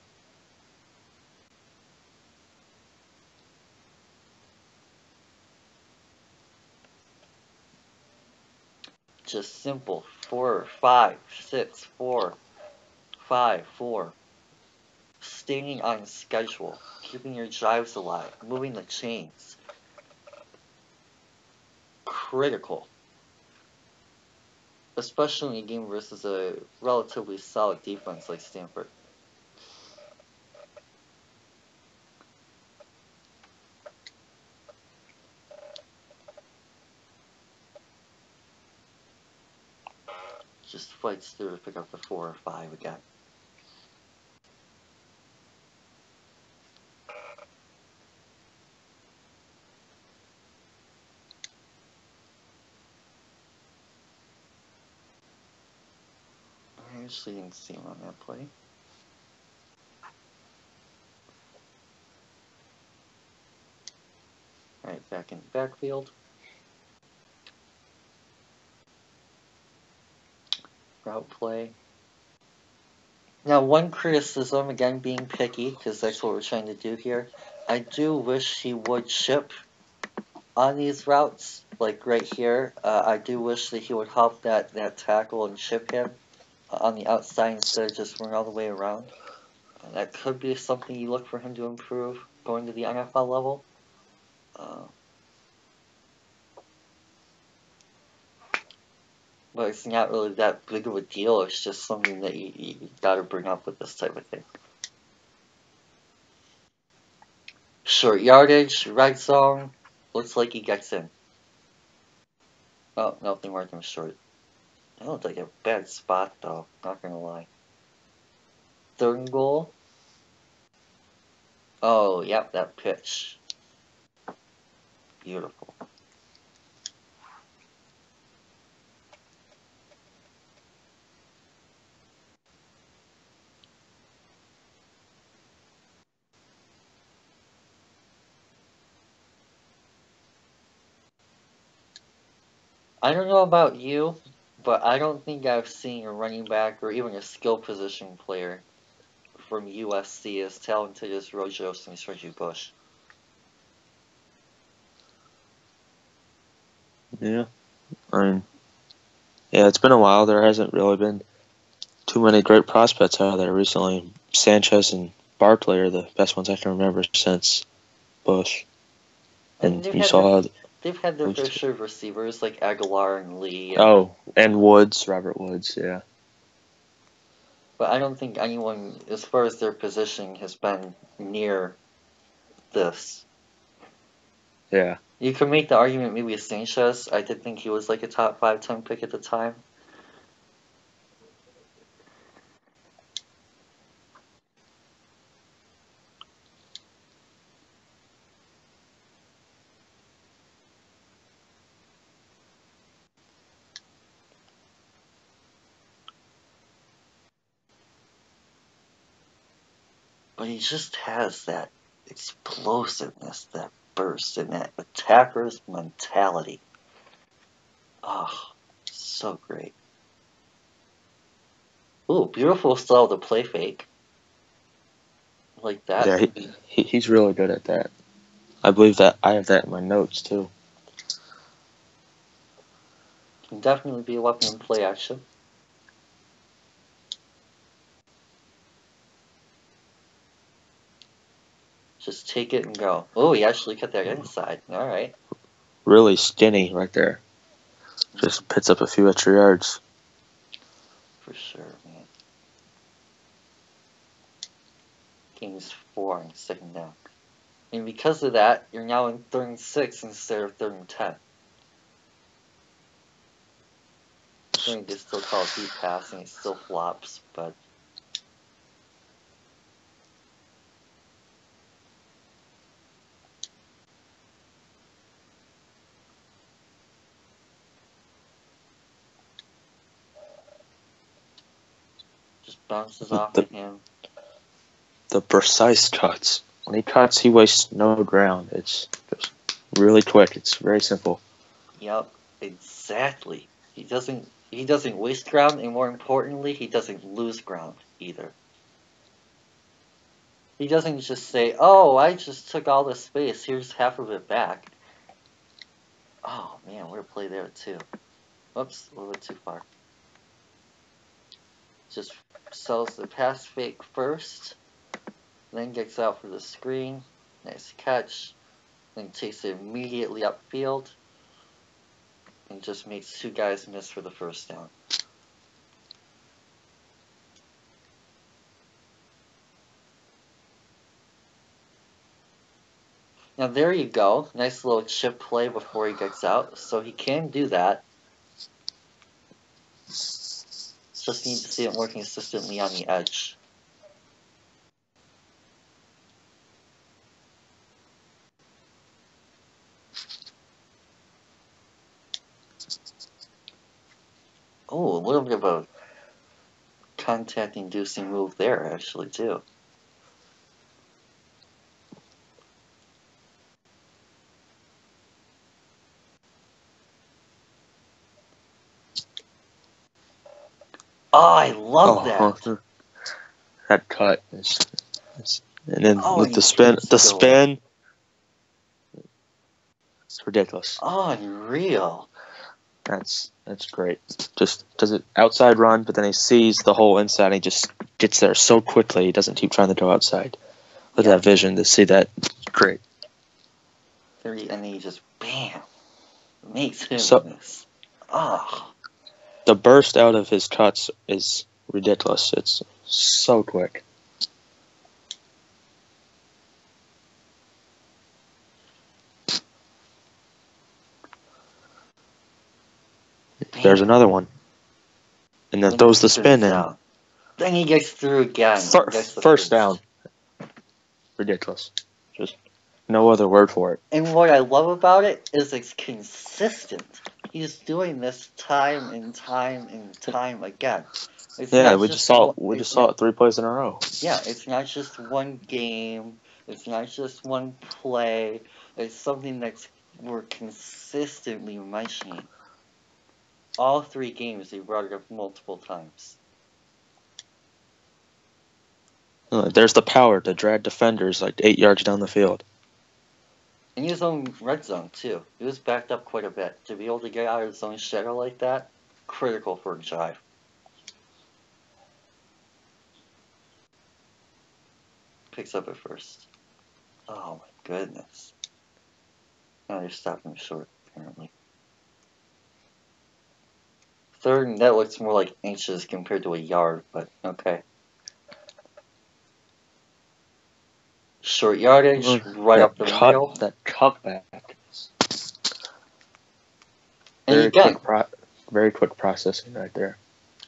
Just simple. 4, 5, 6, 4, 5, 4. Staying on schedule. Keeping your drives alive. Moving the chains. Critical. Especially in a game versus a relatively solid defense like Stanford. Just fights through to pick up the 4 or 5 again. I actually didn't see him on that play. Alright, back in the backfield. Route play. Now, one criticism, again being picky, because that's what we're trying to do here. I do wish he would chip on these routes, like right here. I do wish that he would help that tackle and chip him on the outside instead of just running all the way around. That could be something you look for him to improve going to the NFL level. But it's not really that big of a deal. It's just something that you gotta bring up with this type of thing. Short yardage, red zone. Looks like he gets in. Oh, nothing more than short. That looked like a bad spot though, not gonna lie. 3rd and goal. Oh, yep, that pitch. Beautiful. I don't know about you, but I don't think I've seen a running back or even a skill position player from USC as talented as Rojo since Reggie Bush. Yeah. I mean, yeah, it's been a while. There hasn't really been too many great prospects out there recently. Sanchez and Barkley are the best ones I can remember since Bush. And And you saw how. they've had their fair share of receivers like Aguilar and Lee. And Woods, Robert Woods, yeah. But I don't think anyone, as far as their position, has been near this. Yeah. You could make the argument maybe with Sanchez. I did think he was like a top 5-10 pick at the time. But he just has that explosiveness, that burst, and that attacker's mentality. Oh, so great. Ooh, beautiful style to play fake. Like that. Yeah, he's really good at that. I believe that I have that in my notes too. Can definitely be a weapon in play action. Just take it and go. Oh, he actually cut that inside. All right. Really skinny right there. Just picks up a few extra yards. For sure, man. Game's 4 on 2nd down. And because of that, you're now in 3rd and 6 instead of 3rd and 10. I think they still call it deep passing. It still flops, but just bounces off of him. The precise cuts. When he cuts, he wastes no ground. It's just really quick. It's very simple. Yep, exactly. He doesn't waste ground, and more importantly, he doesn't lose ground either. He doesn't just say, "Oh, I just took all the space. Here's half of it back." Oh man, what a play there too. Whoops, a little bit too far. Just sells the pass fake first, then gets out for the screen. Nice catch. Then takes it immediately upfield, and just makes 2 guys miss for the first down. Now there you go. Nice little chip play before he gets out. So he can do that. Just need to see it more consistently on the edge. Oh, a little bit of a contact-inducing move there, actually, too. Oh, I love that. That cut and then with the spin, it's ridiculous. Oh, unreal. That's great. Just does it outside run, but then he sees the hole inside and he just gets there so quickly. He doesn't keep trying to go outside. With that vision to see that, great. And then he just, bam, makes him miss. Oh. The burst out of his cuts is ridiculous. It's so quick. Bam. There's another one. And then throws the spin in. Then he gets through again. First down. Ridiculous. Just no other word for it. And what I love about it is it's consistent. He's doing this time and time and time again. We just saw it 3 plays in a row. Yeah, it's not just one game. It's not just one play. It's something we're consistently mentioning. All 3 games they brought it up multiple times. There's the power to drag defenders like 8 yards down the field. In his own red zone, too. He was backed up quite a bit. To be able to get out of his own shadow like that, critical for a drive. Picks up at first. Oh my goodness. Now they're stopping short, apparently. Third and that looks more like inches compared to a yard, but okay. Short yardage, right up the middle. That cutback. And again, very quick processing right there.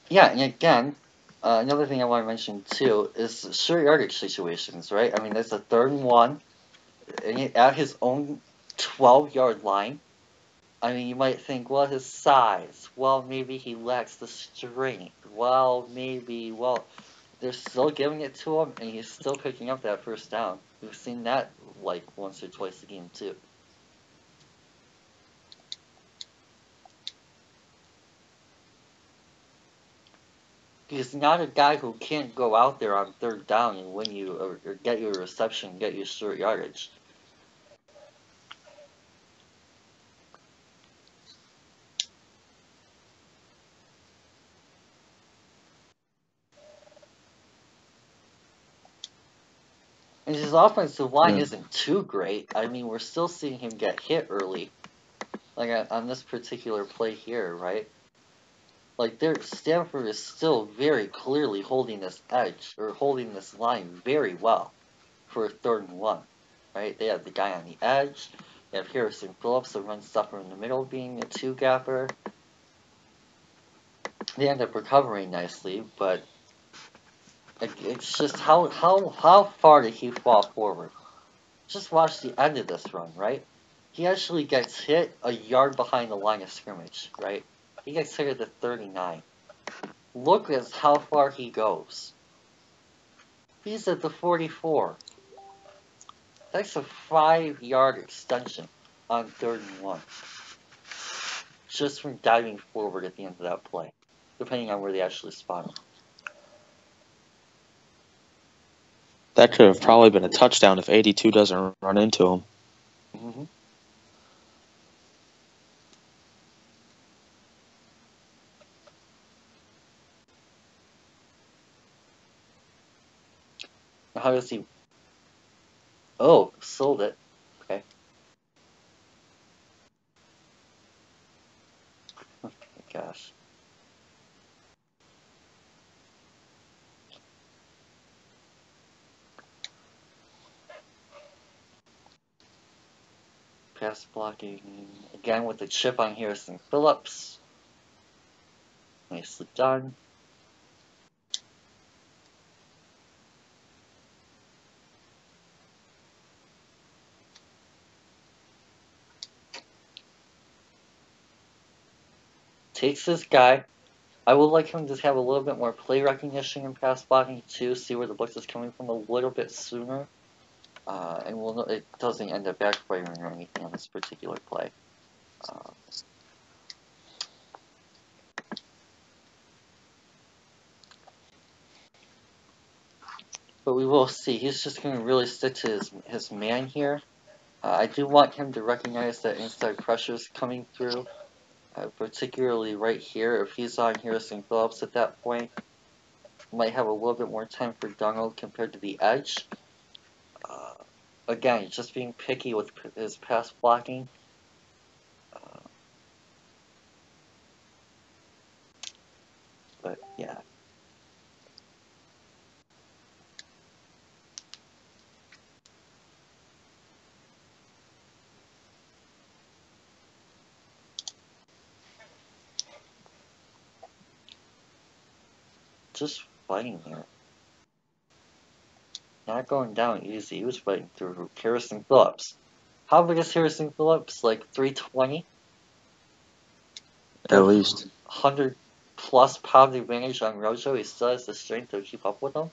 Yeah, and again, another thing I want to mention too is short yardage situations, right? I mean, there's a 3rd and 1, and at his own 12-yard line. I mean, you might think, well, his size. Well, maybe he lacks the strength. Well, they're still giving it to him, and he's still picking up that first down. We've seen that like once or twice a game too. He's not a guy who can't go out there on 3rd down and win you or get you a reception, get you short yardage. And his offensive line isn't too great. I mean, we're still seeing him get hit early. Like on this particular play here, right? Like Stanford is still very clearly holding this edge, or holding this line very well for a 3rd and 1, right? They have the guy on the edge. They have Harrison Phillips, the run stopper in the middle, being a 2-gapper. They end up recovering nicely, but it's just how far did he fall forward? Just watch the end of this run, right? He actually gets hit a yard behind the line of scrimmage, right? He gets hit at the 39. Look at how far he goes. He's at the 44. That's a 5-yard extension on 3rd and 1. Just from diving forward at the end of that play, depending on where they actually spot him. That could have probably been a touchdown if 82 doesn't run into him. Mm-hmm. How does he... Oh, sold it. Okay. Oh my gosh. Pass blocking again with the chip on Harrison Phillips. Nicely done. Takes this guy. I would like him to have a little bit more play recognition and pass blocking too. See where the blitz is coming from a little bit sooner. And we'll know it doesn't end up backfiring or anything on this particular play. But we will see. He's just going to really stick to his man here. I do want him to recognize that inside pressure is coming through. Particularly right here. If he's on Harrison Phillips at that point, might have a little bit more time for Donald compared to the edge. Again, just being picky with his pass blocking. But yeah. Just fighting there. Not going down easy. He was fighting through Harrison Phillips. How big is Harrison Phillips? Like 320? At least. 100+ pound advantage on Rojo. He still has the strength to keep up with him.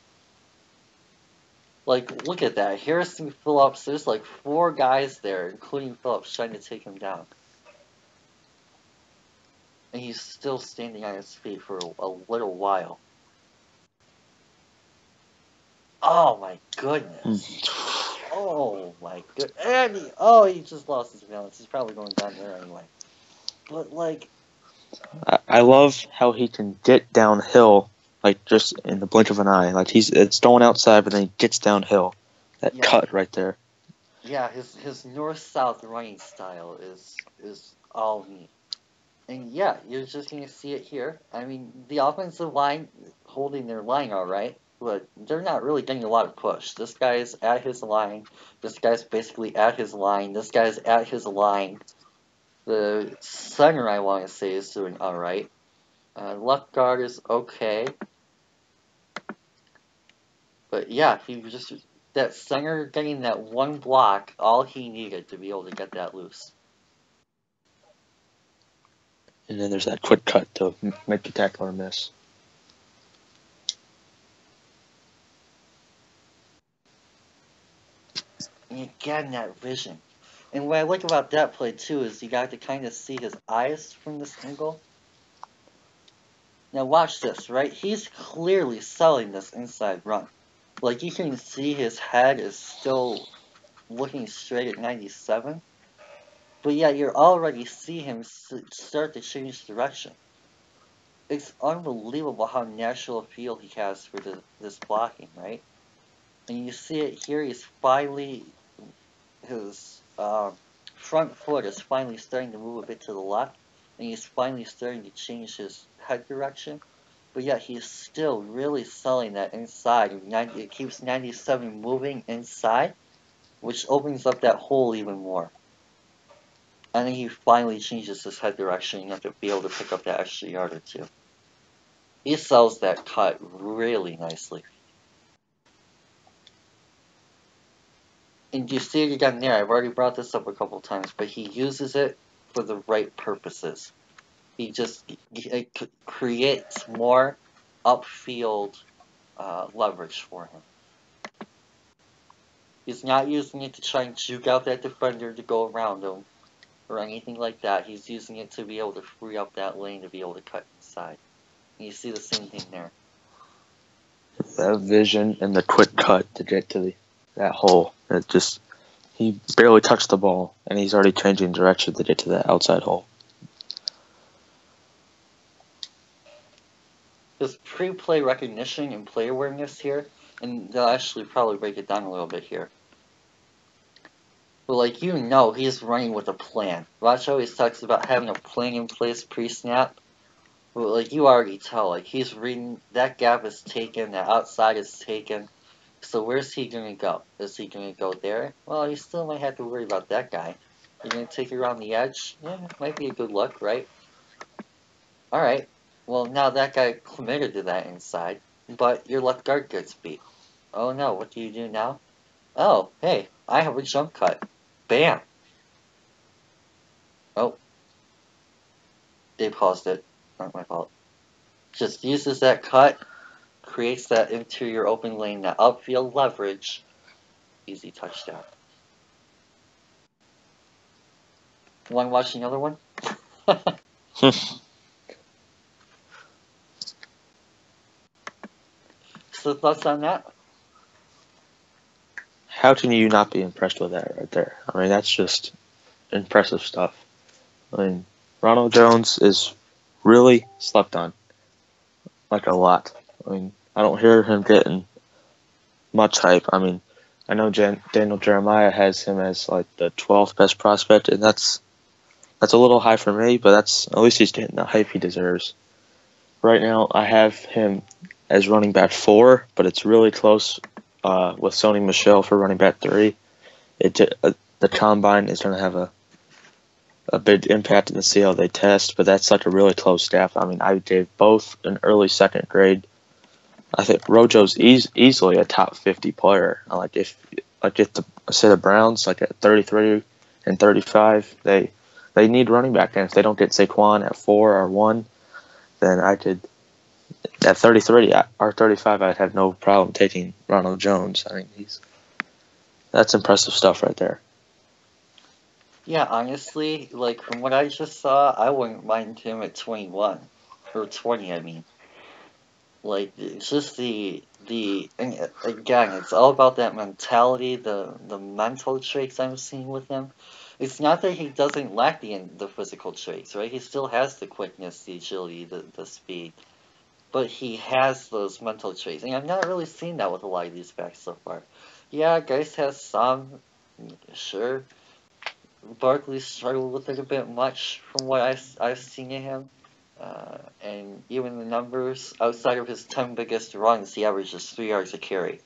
Like, look at that. Harrison Phillips, there's like 4 guys there, including Phillips, trying to take him down. And he's still standing on his feet for a little while. Oh my goodness. Oh my good. And he just lost his balance. He's probably going down there anyway. But like, I love how he can get downhill, like just in the blink of an eye. Like it's going outside, but then he gets downhill. That yeah, cut right there. yeah. His north-south running style is all neat. And yeah, you're just gonna see it here. I mean, the offensive line holding their line all right, but they're not really getting a lot of push. This guy's at his line. This guy's basically at his line. This guy's at his line. The center, I want to say, is doing all right. Left guard is okay, but yeah, he was just that center getting that one block, all he needed to be able to get that loose. And then there's that quick cut to make the tackler miss. And you're getting that vision. And what I like about that play too is you got to kind of see his eyes from this angle. Now watch this, right? He's clearly selling this inside run. Like you can see his head is still looking straight at 97. But yet you already see him start to change direction. It's unbelievable how natural a feel he has for this blocking, right? And you see it here, he's finally, his front foot is finally starting to move a bit to the left, and he's finally starting to change his head direction. But yet he's still really selling that inside. It keeps 97 moving inside, which opens up that hole even more. And then he finally changes his head direction enough to be able to pick up that extra yard or two. He sells that cut really nicely. And you see it again there. I've already brought this up a couple times, but he uses it for the right purposes. He just creates more upfield leverage for him. He's not using it to try and juke out that defender to go around him or anything like that. He's using it to be able to free up that lane to be able to cut inside. And you see the same thing there. That vision and the quick cut to get to that hole. He barely touched the ball, and he's already changing direction to get to that outside hole. His pre-play recognition and play awareness here, and they'll actually probably break it down a little bit here. But like he's running with a plan. Raj always talks about having a plan in place pre-snap. But like you already tell, like he's reading that gap is taken, that outside is taken. So where's he gonna go? Is he gonna go there? Well, you still might have to worry about that guy. You're gonna take it around the edge? Yeah, might be a good look, right? Alright. Well, now that guy committed to that inside, but your left guard gets beat. Oh no, what do you do now? Oh, hey, I have a jump cut. Bam! Oh, they paused it. Not my fault. Just uses that cut, creates that interior open lane, that upfield leverage. Easy touchdown. Want to watch another one? So thoughts on that? How can you not be impressed with that right there? I mean, that's just impressive stuff. I mean, Ronald Jones is really slept on, like a lot. I mean, I don't hear him getting much hype. I mean, I know Daniel Jeremiah has him as like the 12th best prospect, and that's a little high for me, but at least he's getting the hype he deserves. Right now, I have him as running back 4, but it's really close with Sony Michel for running back 3. The combine is going to have a big impact to see how they test, but that's like a really close staff. I mean, I gave both an early second grade. I think Rojo's easily a top 50 player. If the Browns like at 33 and 35, they need running back, and if they don't get Saquon at 4 or 1, then I could at 33 or 35 I'd have no problem taking Ronald Jones. I mean, that's impressive stuff right there. Yeah, honestly, like from what I just saw, I wouldn't mind him at 21 or 20. I mean, Like it's just and again, it's all about that mentality, the mental traits I'm seeing with him. It's not that he doesn't lack the physical traits, right? He still has the quickness, the agility, the speed, but he has those mental traits, and I'm not really seeing that with a lot of these backs so far. Yeah, Geist has some, sure. Barkley struggled with it a bit much from what I've seen in him. And even the numbers, outside of his 10 biggest runs, he averages 3 yards a carry.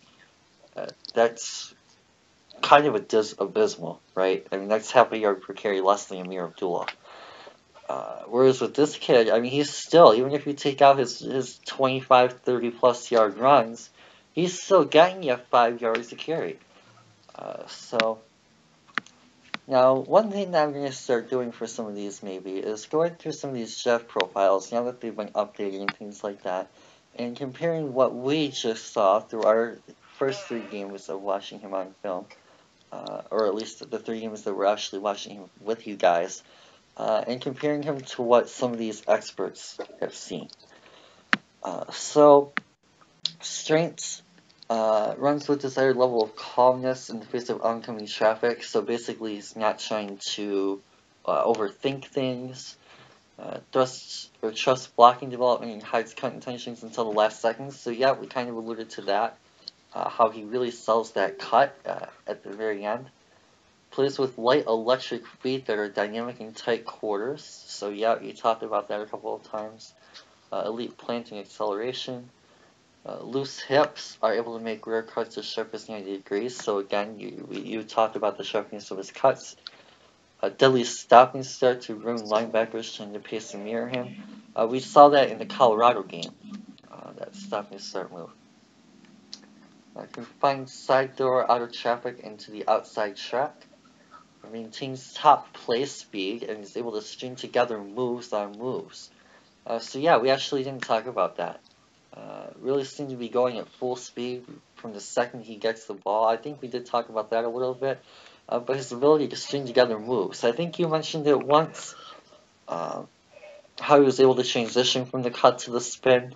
That's kind of abysmal, right? I mean, that's half a yard per carry less than Amir Abdullah. Whereas with this kid, I mean, he's still, even if you take out his 25, 30 plus yard runs, he's still getting you 5 yards a carry. So now, one thing that I'm going to start doing for some of these maybe is going through some of these Jeff profiles now that they've been updated and things like that, and comparing what we just saw through our first 3 games of watching him on film, or at least the 3 games that we're actually watching him with you guys, and comparing him to what some of these experts have seen. So, strengths. Runs with desired level of calmness in the face of oncoming traffic. So basically, he's not trying to overthink things. Trusts blocking development and hides cut intentions until the last seconds. So yeah, we kind of alluded to that. How he really sells that cut at the very end. Plays with light electric feet that are dynamic in tight quarters. So yeah, you talked about that a couple of times. Elite planting acceleration. Loose hips are able to make rear cuts as sharp as 90 degrees. So again, you talked about the sharpness of his cuts. A deadly stopping start to ruin linebackers trying to pace and mirror him. We saw that in the Colorado game, that stopping start move. Can find side door out of traffic into the outside track. Maintains top play speed and is able to string together moves on moves. So yeah, we actually didn't talk about that. Really seemed to be going at full speed from the second he gets the ball. I think we did talk about that a little bit. But his ability to string together moves. I think you mentioned it once, how he was able to transition from the cut to the spin.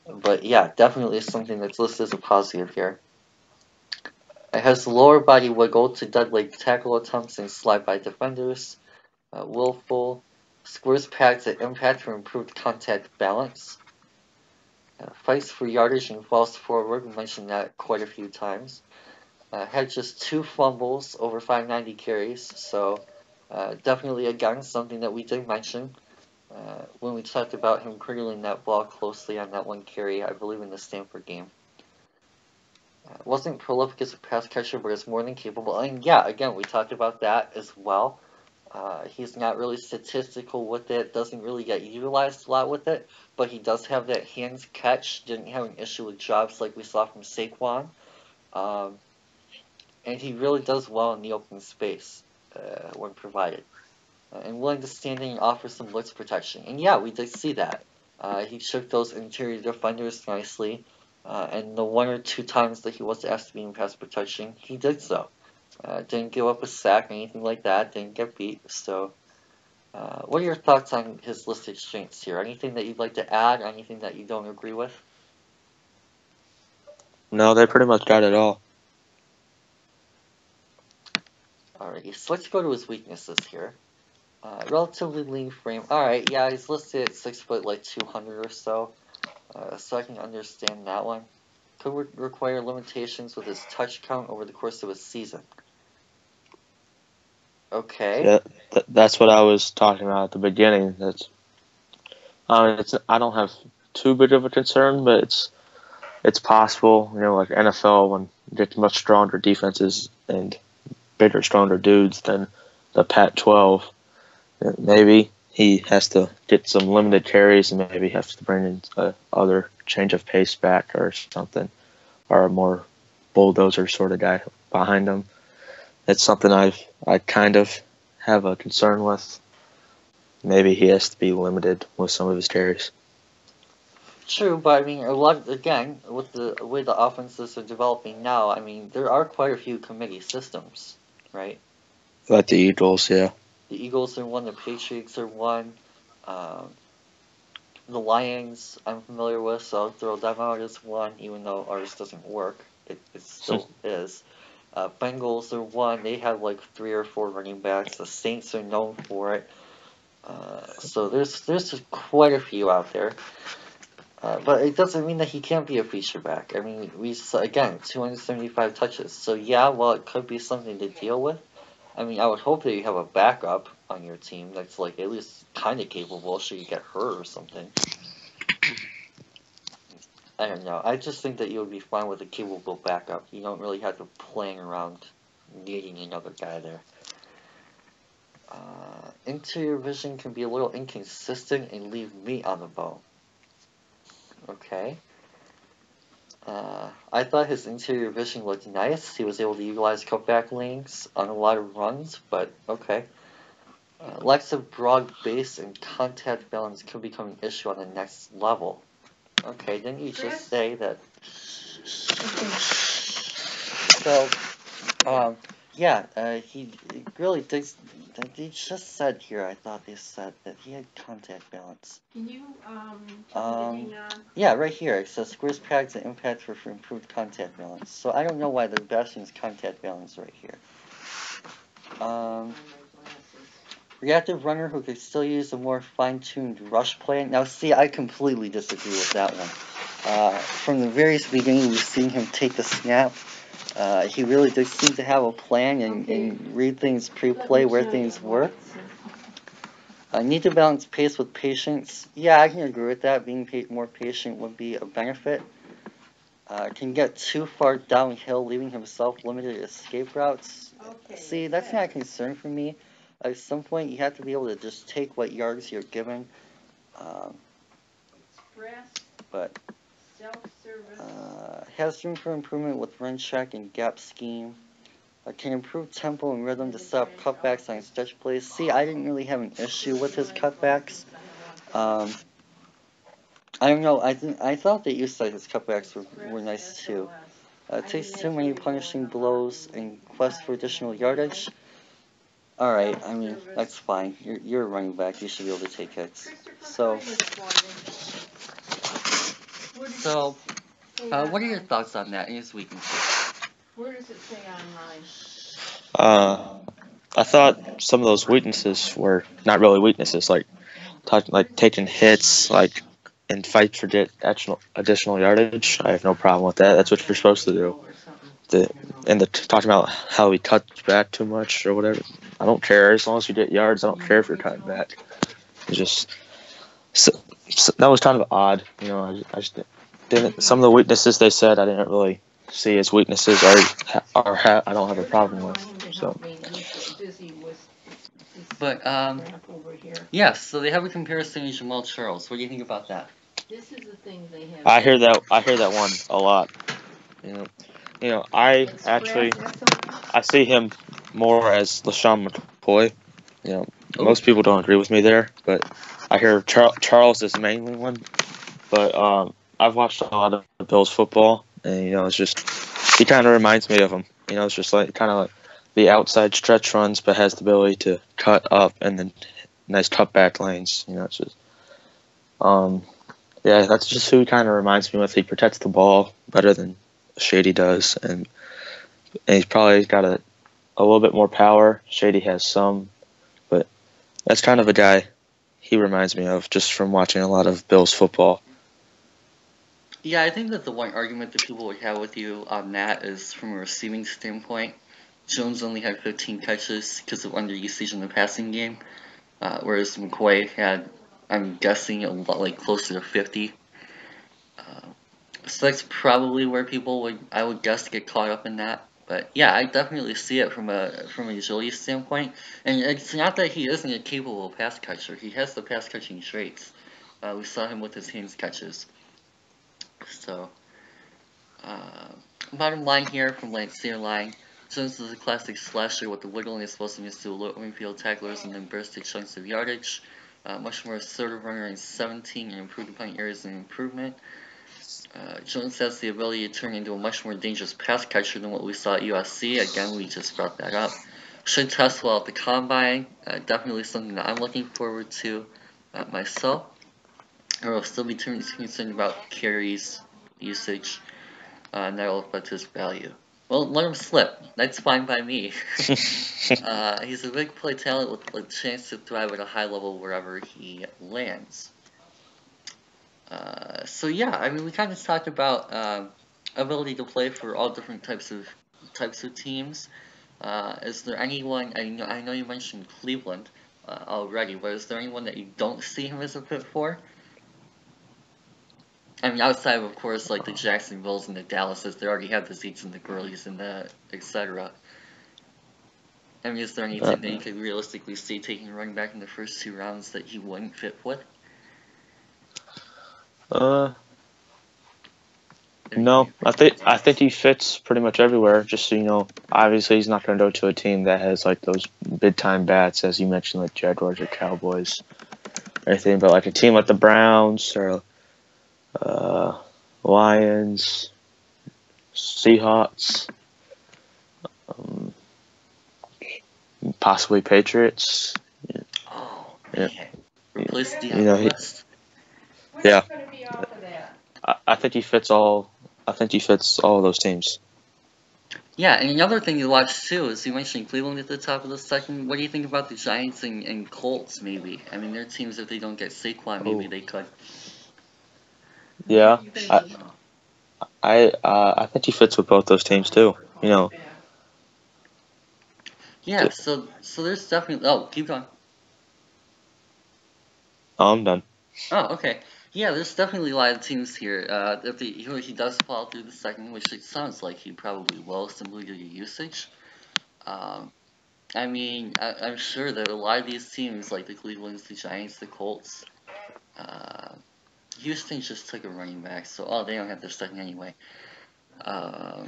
But yeah, definitely something that's listed as a positive here. It has lower body wiggle to dead leg tackle attempts and slide by defenders. Willful. Squares pads at impact for improved contact balance. Fights for yardage and falls forward. We mentioned that quite a few times. Had just 2 fumbles over 590 carries, so definitely again something that we did mention when we talked about him cradling that ball closely on that 1 carry, I believe in the Stanford game. Wasn't prolific as a pass catcher, but is more than capable. And yeah, again, we talked about that as well. He's not really statistical with it, doesn't really get utilized a lot with it, but he does have that hands catch, didn't have an issue with drops like we saw from Saquon. And he really does well in the open space when provided. And willing to stand in and offer some blitz protection. And yeah, we did see that. He shook those interior defenders nicely, and the 1 or 2 times that he was asked to be in pass protection, he did so. Didn't give up a sack or anything like that, didn't get beat. So, what are your thoughts on his listed strengths here? Anything that you'd like to add? Anything that you don't agree with? No, they pretty much got it all. Alrighty, so let's go to his weaknesses here. Relatively lean frame. Alright, yeah, he's listed at 6 foot, like 200 or so. So I can understand that one. Could require limitations with his touch count over the course of a season. Okay. Yeah, that's what I was talking about at the beginning. I don't have too big of a concern, but it's possible. Like NFL, when you get much stronger defenses and bigger, stronger dudes than the Pac-12, maybe he has to get some limited carries and maybe has to bring in other change of pace back or something, or a more bulldozer sort of guy behind him. It's something I kind of have a concern with. Maybe he has to be limited with some of his carries. True, but I mean, again, with the way the offenses are developing now, I mean, there are quite a few committee systems, right? Like the Eagles, yeah. The Eagles are one, the Patriots are one. the Lions I'm familiar with, so I'll throw them out as one, even though ours doesn't work. It still is. Bengals are one. They have like 3 or 4 running backs. The Saints are known for it. So there's quite a few out there. But it doesn't mean that he can't be a feature back. I mean, we saw, again, 275 touches. So yeah, well, it could be something to deal with. I mean, I would hope that you have a backup on your team that's like at least kind of capable should you get hurt or something. I don't know. I just think that you would be fine with a capable backup. You don't really have to playing around needing another guy there. Interior vision can be a little inconsistent and leave meat on the bone. Okay. I thought his interior vision looked nice. He was able to utilize cutback lanes on a lot of runs, but okay. Lacks of broad base and contact balance could become an issue on the next level. Okay, didn't you just say that? So, yeah, he really does. They just said here, I thought they said that he had contact balance. Can you tell me Yeah, right here. It says squares pads and impact for improved contact balance. So I don't know why they're bashing his contact balance right here. Reactive runner who could still use a more fine-tuned rush plan. Now, see, I completely disagree with that one. From the very beginning, we've seen him take the snap. He really does seem to have a plan and read things pre-play where things work. Need to balance pace with patience. Yeah, I can agree with that. Being more patient would be a benefit. Can get too far downhill, leaving himself limited escape routes. See, that's not a concern for me. At some point, you have to be able to just take what yards you're given. But has room for improvement with run check and gap scheme. Can improve tempo and rhythm to set up cutbacks on stretch plays. See, I didn't really have an issue with his cutbacks. I don't know. I thought that you said his cutbacks were nice too. Takes too many punishing blows and quest for additional yardage. All right, I mean that's fine. You're a running back. You should be able to take hits. So, what are your thoughts on that and his weaknesses? Where does it say online? I thought some of those weaknesses were not really weaknesses, like taking hits, like in fights for additional yardage. I have no problem with that. That's what you're supposed to do. Talking about how he cuts back too much or whatever. I don't care as long as you get yards. I don't care if you're cutting back. It's just that was kind of odd. You know, I just didn't. Some of the weaknesses they said I didn't really see as weaknesses or I don't have a problem with. So. But yeah. So they have a comparison to Jamal Charles. What do you think about that? This is the thing they have. I hear that one a lot. You know, I see him more as LaShawn McCoy. You know, most people don't agree with me there, but I hear Charles is the main one. But I've watched a lot of Bills football, and you know, it's just he kind of reminds me of him. You know, it's just like kind of like the outside stretch runs, but has the ability to cut up and then nice cutback lanes. You know, it's just yeah, that's just who he kind of reminds me of. He protects the ball better than Shady does, and he's probably got a little bit more power. Shady has some, but that's kind of a guy he reminds me of just from watching a lot of Bills football. Yeah, I think that the one argument that people would have with you on that is from a receiving standpoint. Jones only had 15 catches because of under usage in the passing game, whereas McCoy had, I'm guessing, a lot like closer to 50. So that's probably where people I would guess, get caught up in that. But yeah, I definitely see it from an agility standpoint, and it's not that he isn't a capable pass catcher. He has the pass catching traits. We saw him with his hands catches. So, bottom line here from center line, Jones is a classic slasher with the wiggliness willingness to alert infield tacklers and then burst to chunks of yardage. Much more assertive runner in 17 and improved upon areas of improvement. Jones has the ability to turn into a much more dangerous pass catcher than what we saw at USC. Again, we just brought that up. Should test well at the combine. Definitely something that I'm looking forward to myself. or will still be concerned about carries usage, and that'll affect his value. Well, let him slip. That's fine by me. He's a big play talent with a chance to thrive at a high level wherever he lands. So yeah, I mean, we kind of talked about ability to play for all different types of teams. Is there anyone? I know you mentioned Cleveland already, but is there anyone that you don't see him as a fit for? I mean, outside of course, like the Jacksonvilles and the Dallases, they already have the Zeeks and the Gurleys and the etc. I mean, is there any Uh, team that you could realistically see taking a running back in the first 2 rounds that he wouldn't fit with? uh, If no, you- I think he fits pretty much everywhere. Just so you know, obviously he's not going to go to a team that has like those big time bats, as you mentioned, like Jaguars or Cowboys, or anything. But like a team like the Browns or uh, Lions, Seahawks, um, possibly Patriots. Oh Yeah, man, replace you Dion know, West. What's yeah. gonna be off of that? I think he fits all. I think he fits all of those teams. Yeah, and another thing you watch too is you mentioned Cleveland at the top of the second. What do you think about the Giants and Colts? Maybe I mean, their teams if they don't get Saquon, maybe Oh, they could. What are yeah. you I thinking? I think he fits with both those teams too. You know, Yeah, so there's definitely. Oh, keep going. I'm done. Oh, okay. Yeah, there's definitely a lot of teams here. If he does fall through the second, which it sounds like he probably will, simply due to usage. Um, I mean, I'm sure that a lot of these teams, like the Clevelands, the Giants, the Colts, uh, Houston just took a running back, so they don't have their second anyway. Um,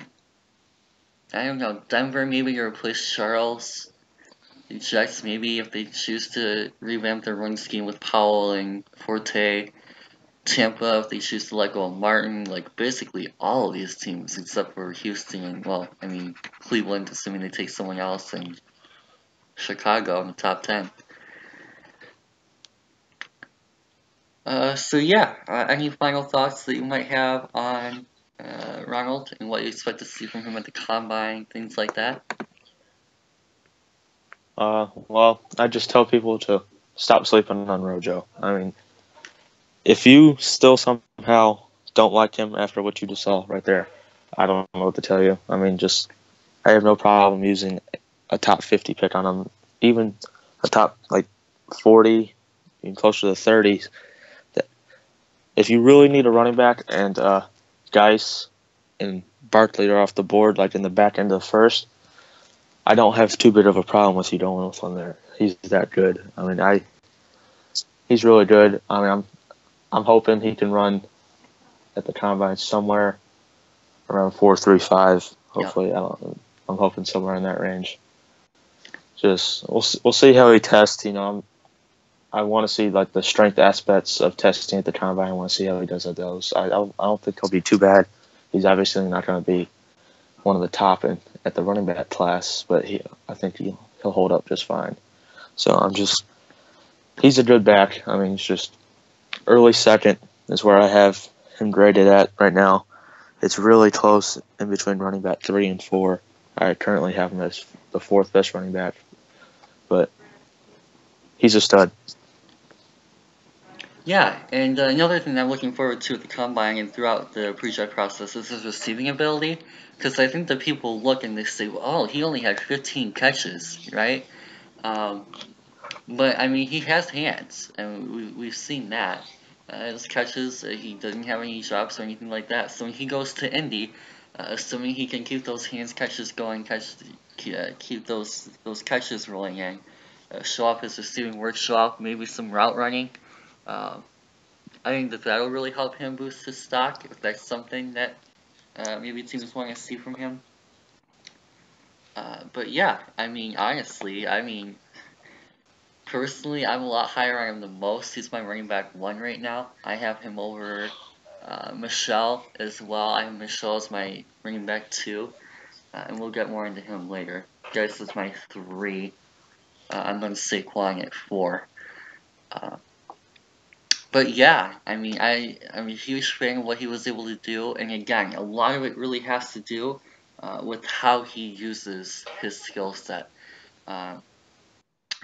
I don't know. Denver maybe to replace Charles. The Jets maybe if they choose to revamp their run scheme with Powell and Forte. Tampa if they choose to let go of Martin. Like basically all of these teams except for Houston and well, I mean Cleveland, assuming they take someone else, and Chicago in the top 10. So yeah, any final thoughts that you might have on Ronald and what you expect to see from him at the combine, things like that? Well, I just tell people to stop sleeping on Rojo. I mean, if you still somehow don't like him after what you just saw right there, I don't know what to tell you. I mean, just I have no problem using a top 50 pick on him, even a top like 40, even closer to the 30s. If you really need a running back and Geis and Barkley are off the board, like in the back end of the first, I don't have too big of a problem with you going with one there. He's that good. I mean, he's really good. I mean, I'm hoping he can run at the combine somewhere around 4.35. Yeah. Hopefully, I'm hoping somewhere in that range. Just we'll see how he tests. You know, I want to see like the strength aspects of testing at the combine. I want to see how he does at those. I don't think he'll be too bad. He's obviously not going to be one of the top at the running back class, but I think he'll hold up just fine. So he's a good back. I mean, he's just early second is where I have him graded at right now. It's really close in between running back 3 and 4. I currently have him as the 4th best running back, but he's a stud. Yeah, and another thing that I'm looking forward to at the combine and throughout the pre-draft process is his receiving ability. Because I think that people look and they say, "Oh, he only had 15 catches, right?" Um, but I mean, he has hands, and we've seen that. His catches, he doesn't have any drops or anything like that. So when he goes to Indy, assuming he can keep those hands catches going, keep those catches rolling in, show off his receiving work, show off maybe some route running. Uh, I think that that'll really help him boost his stock if that's something that maybe teams want to see from him. But yeah, I mean, honestly, I mean, personally, I'm a lot higher on him than most. He's my running back 1 right now. I have him over Michelle as well. I have Michelle as my running back 2, and we'll get more into him later. This is my 3. I'm going to Saquon at 4. Uh, but yeah, I'm a huge fan of what he was able to do, and again, a lot of it really has to do with how he uses his skill set. Uh,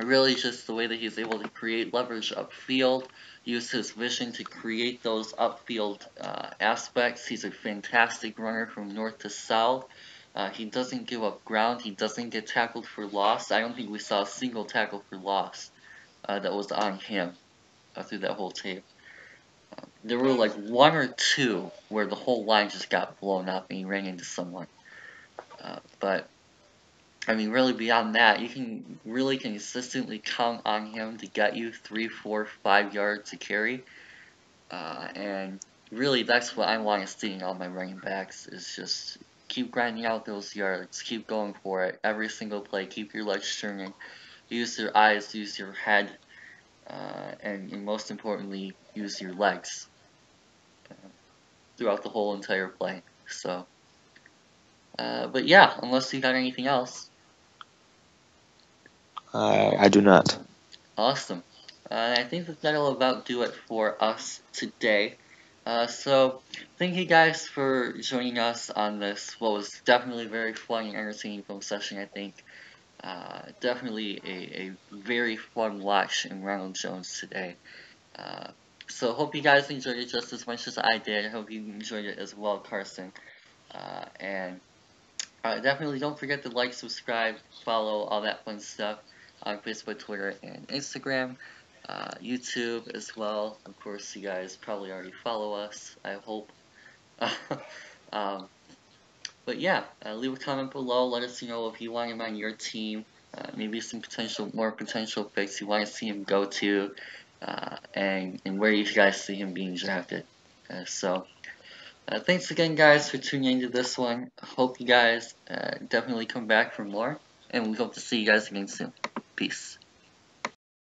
Really, just the way that he's able to create leverage upfield, use his vision to create those upfield aspects. He's a fantastic runner from north to south. He doesn't give up ground. He doesn't get tackled for loss. I don't think we saw a single tackle for loss that was on him through that whole tape. There were like one or two where the whole line just got blown up and he ran into someone. But I mean, really beyond that, you can really consistently count on him to get you 3, 4, 5 yards to carry. And really, that's what I want to see in all my running backs is just keep grinding out those yards, keep going for it every single play, keep your legs turning, use your eyes, use your head, and most importantly, use your legs throughout the whole entire play. So, but yeah, unless you got anything else. I do not. Awesome. I think that'll about do it for us today. So thank you guys for joining us on this, what was definitely a very fun and entertaining film session, I think. Definitely a very fun watch in Ronald Jones today. Uh, so hope you guys enjoyed it just as much as I did. I hope you enjoyed it as well, Carson. And definitely don't forget to like, subscribe, follow, all that fun stuff on Facebook, Twitter, and Instagram. YouTube as well. Of course, you guys probably already follow us, I hope. um, but yeah, leave a comment below. Let us know if you want him on your team. Maybe some more potential picks you want to see him go to, and where you guys see him being drafted. Thanks again, guys, for tuning into this one. Hope you guys definitely come back for more, and we hope to see you guys again soon. Peace.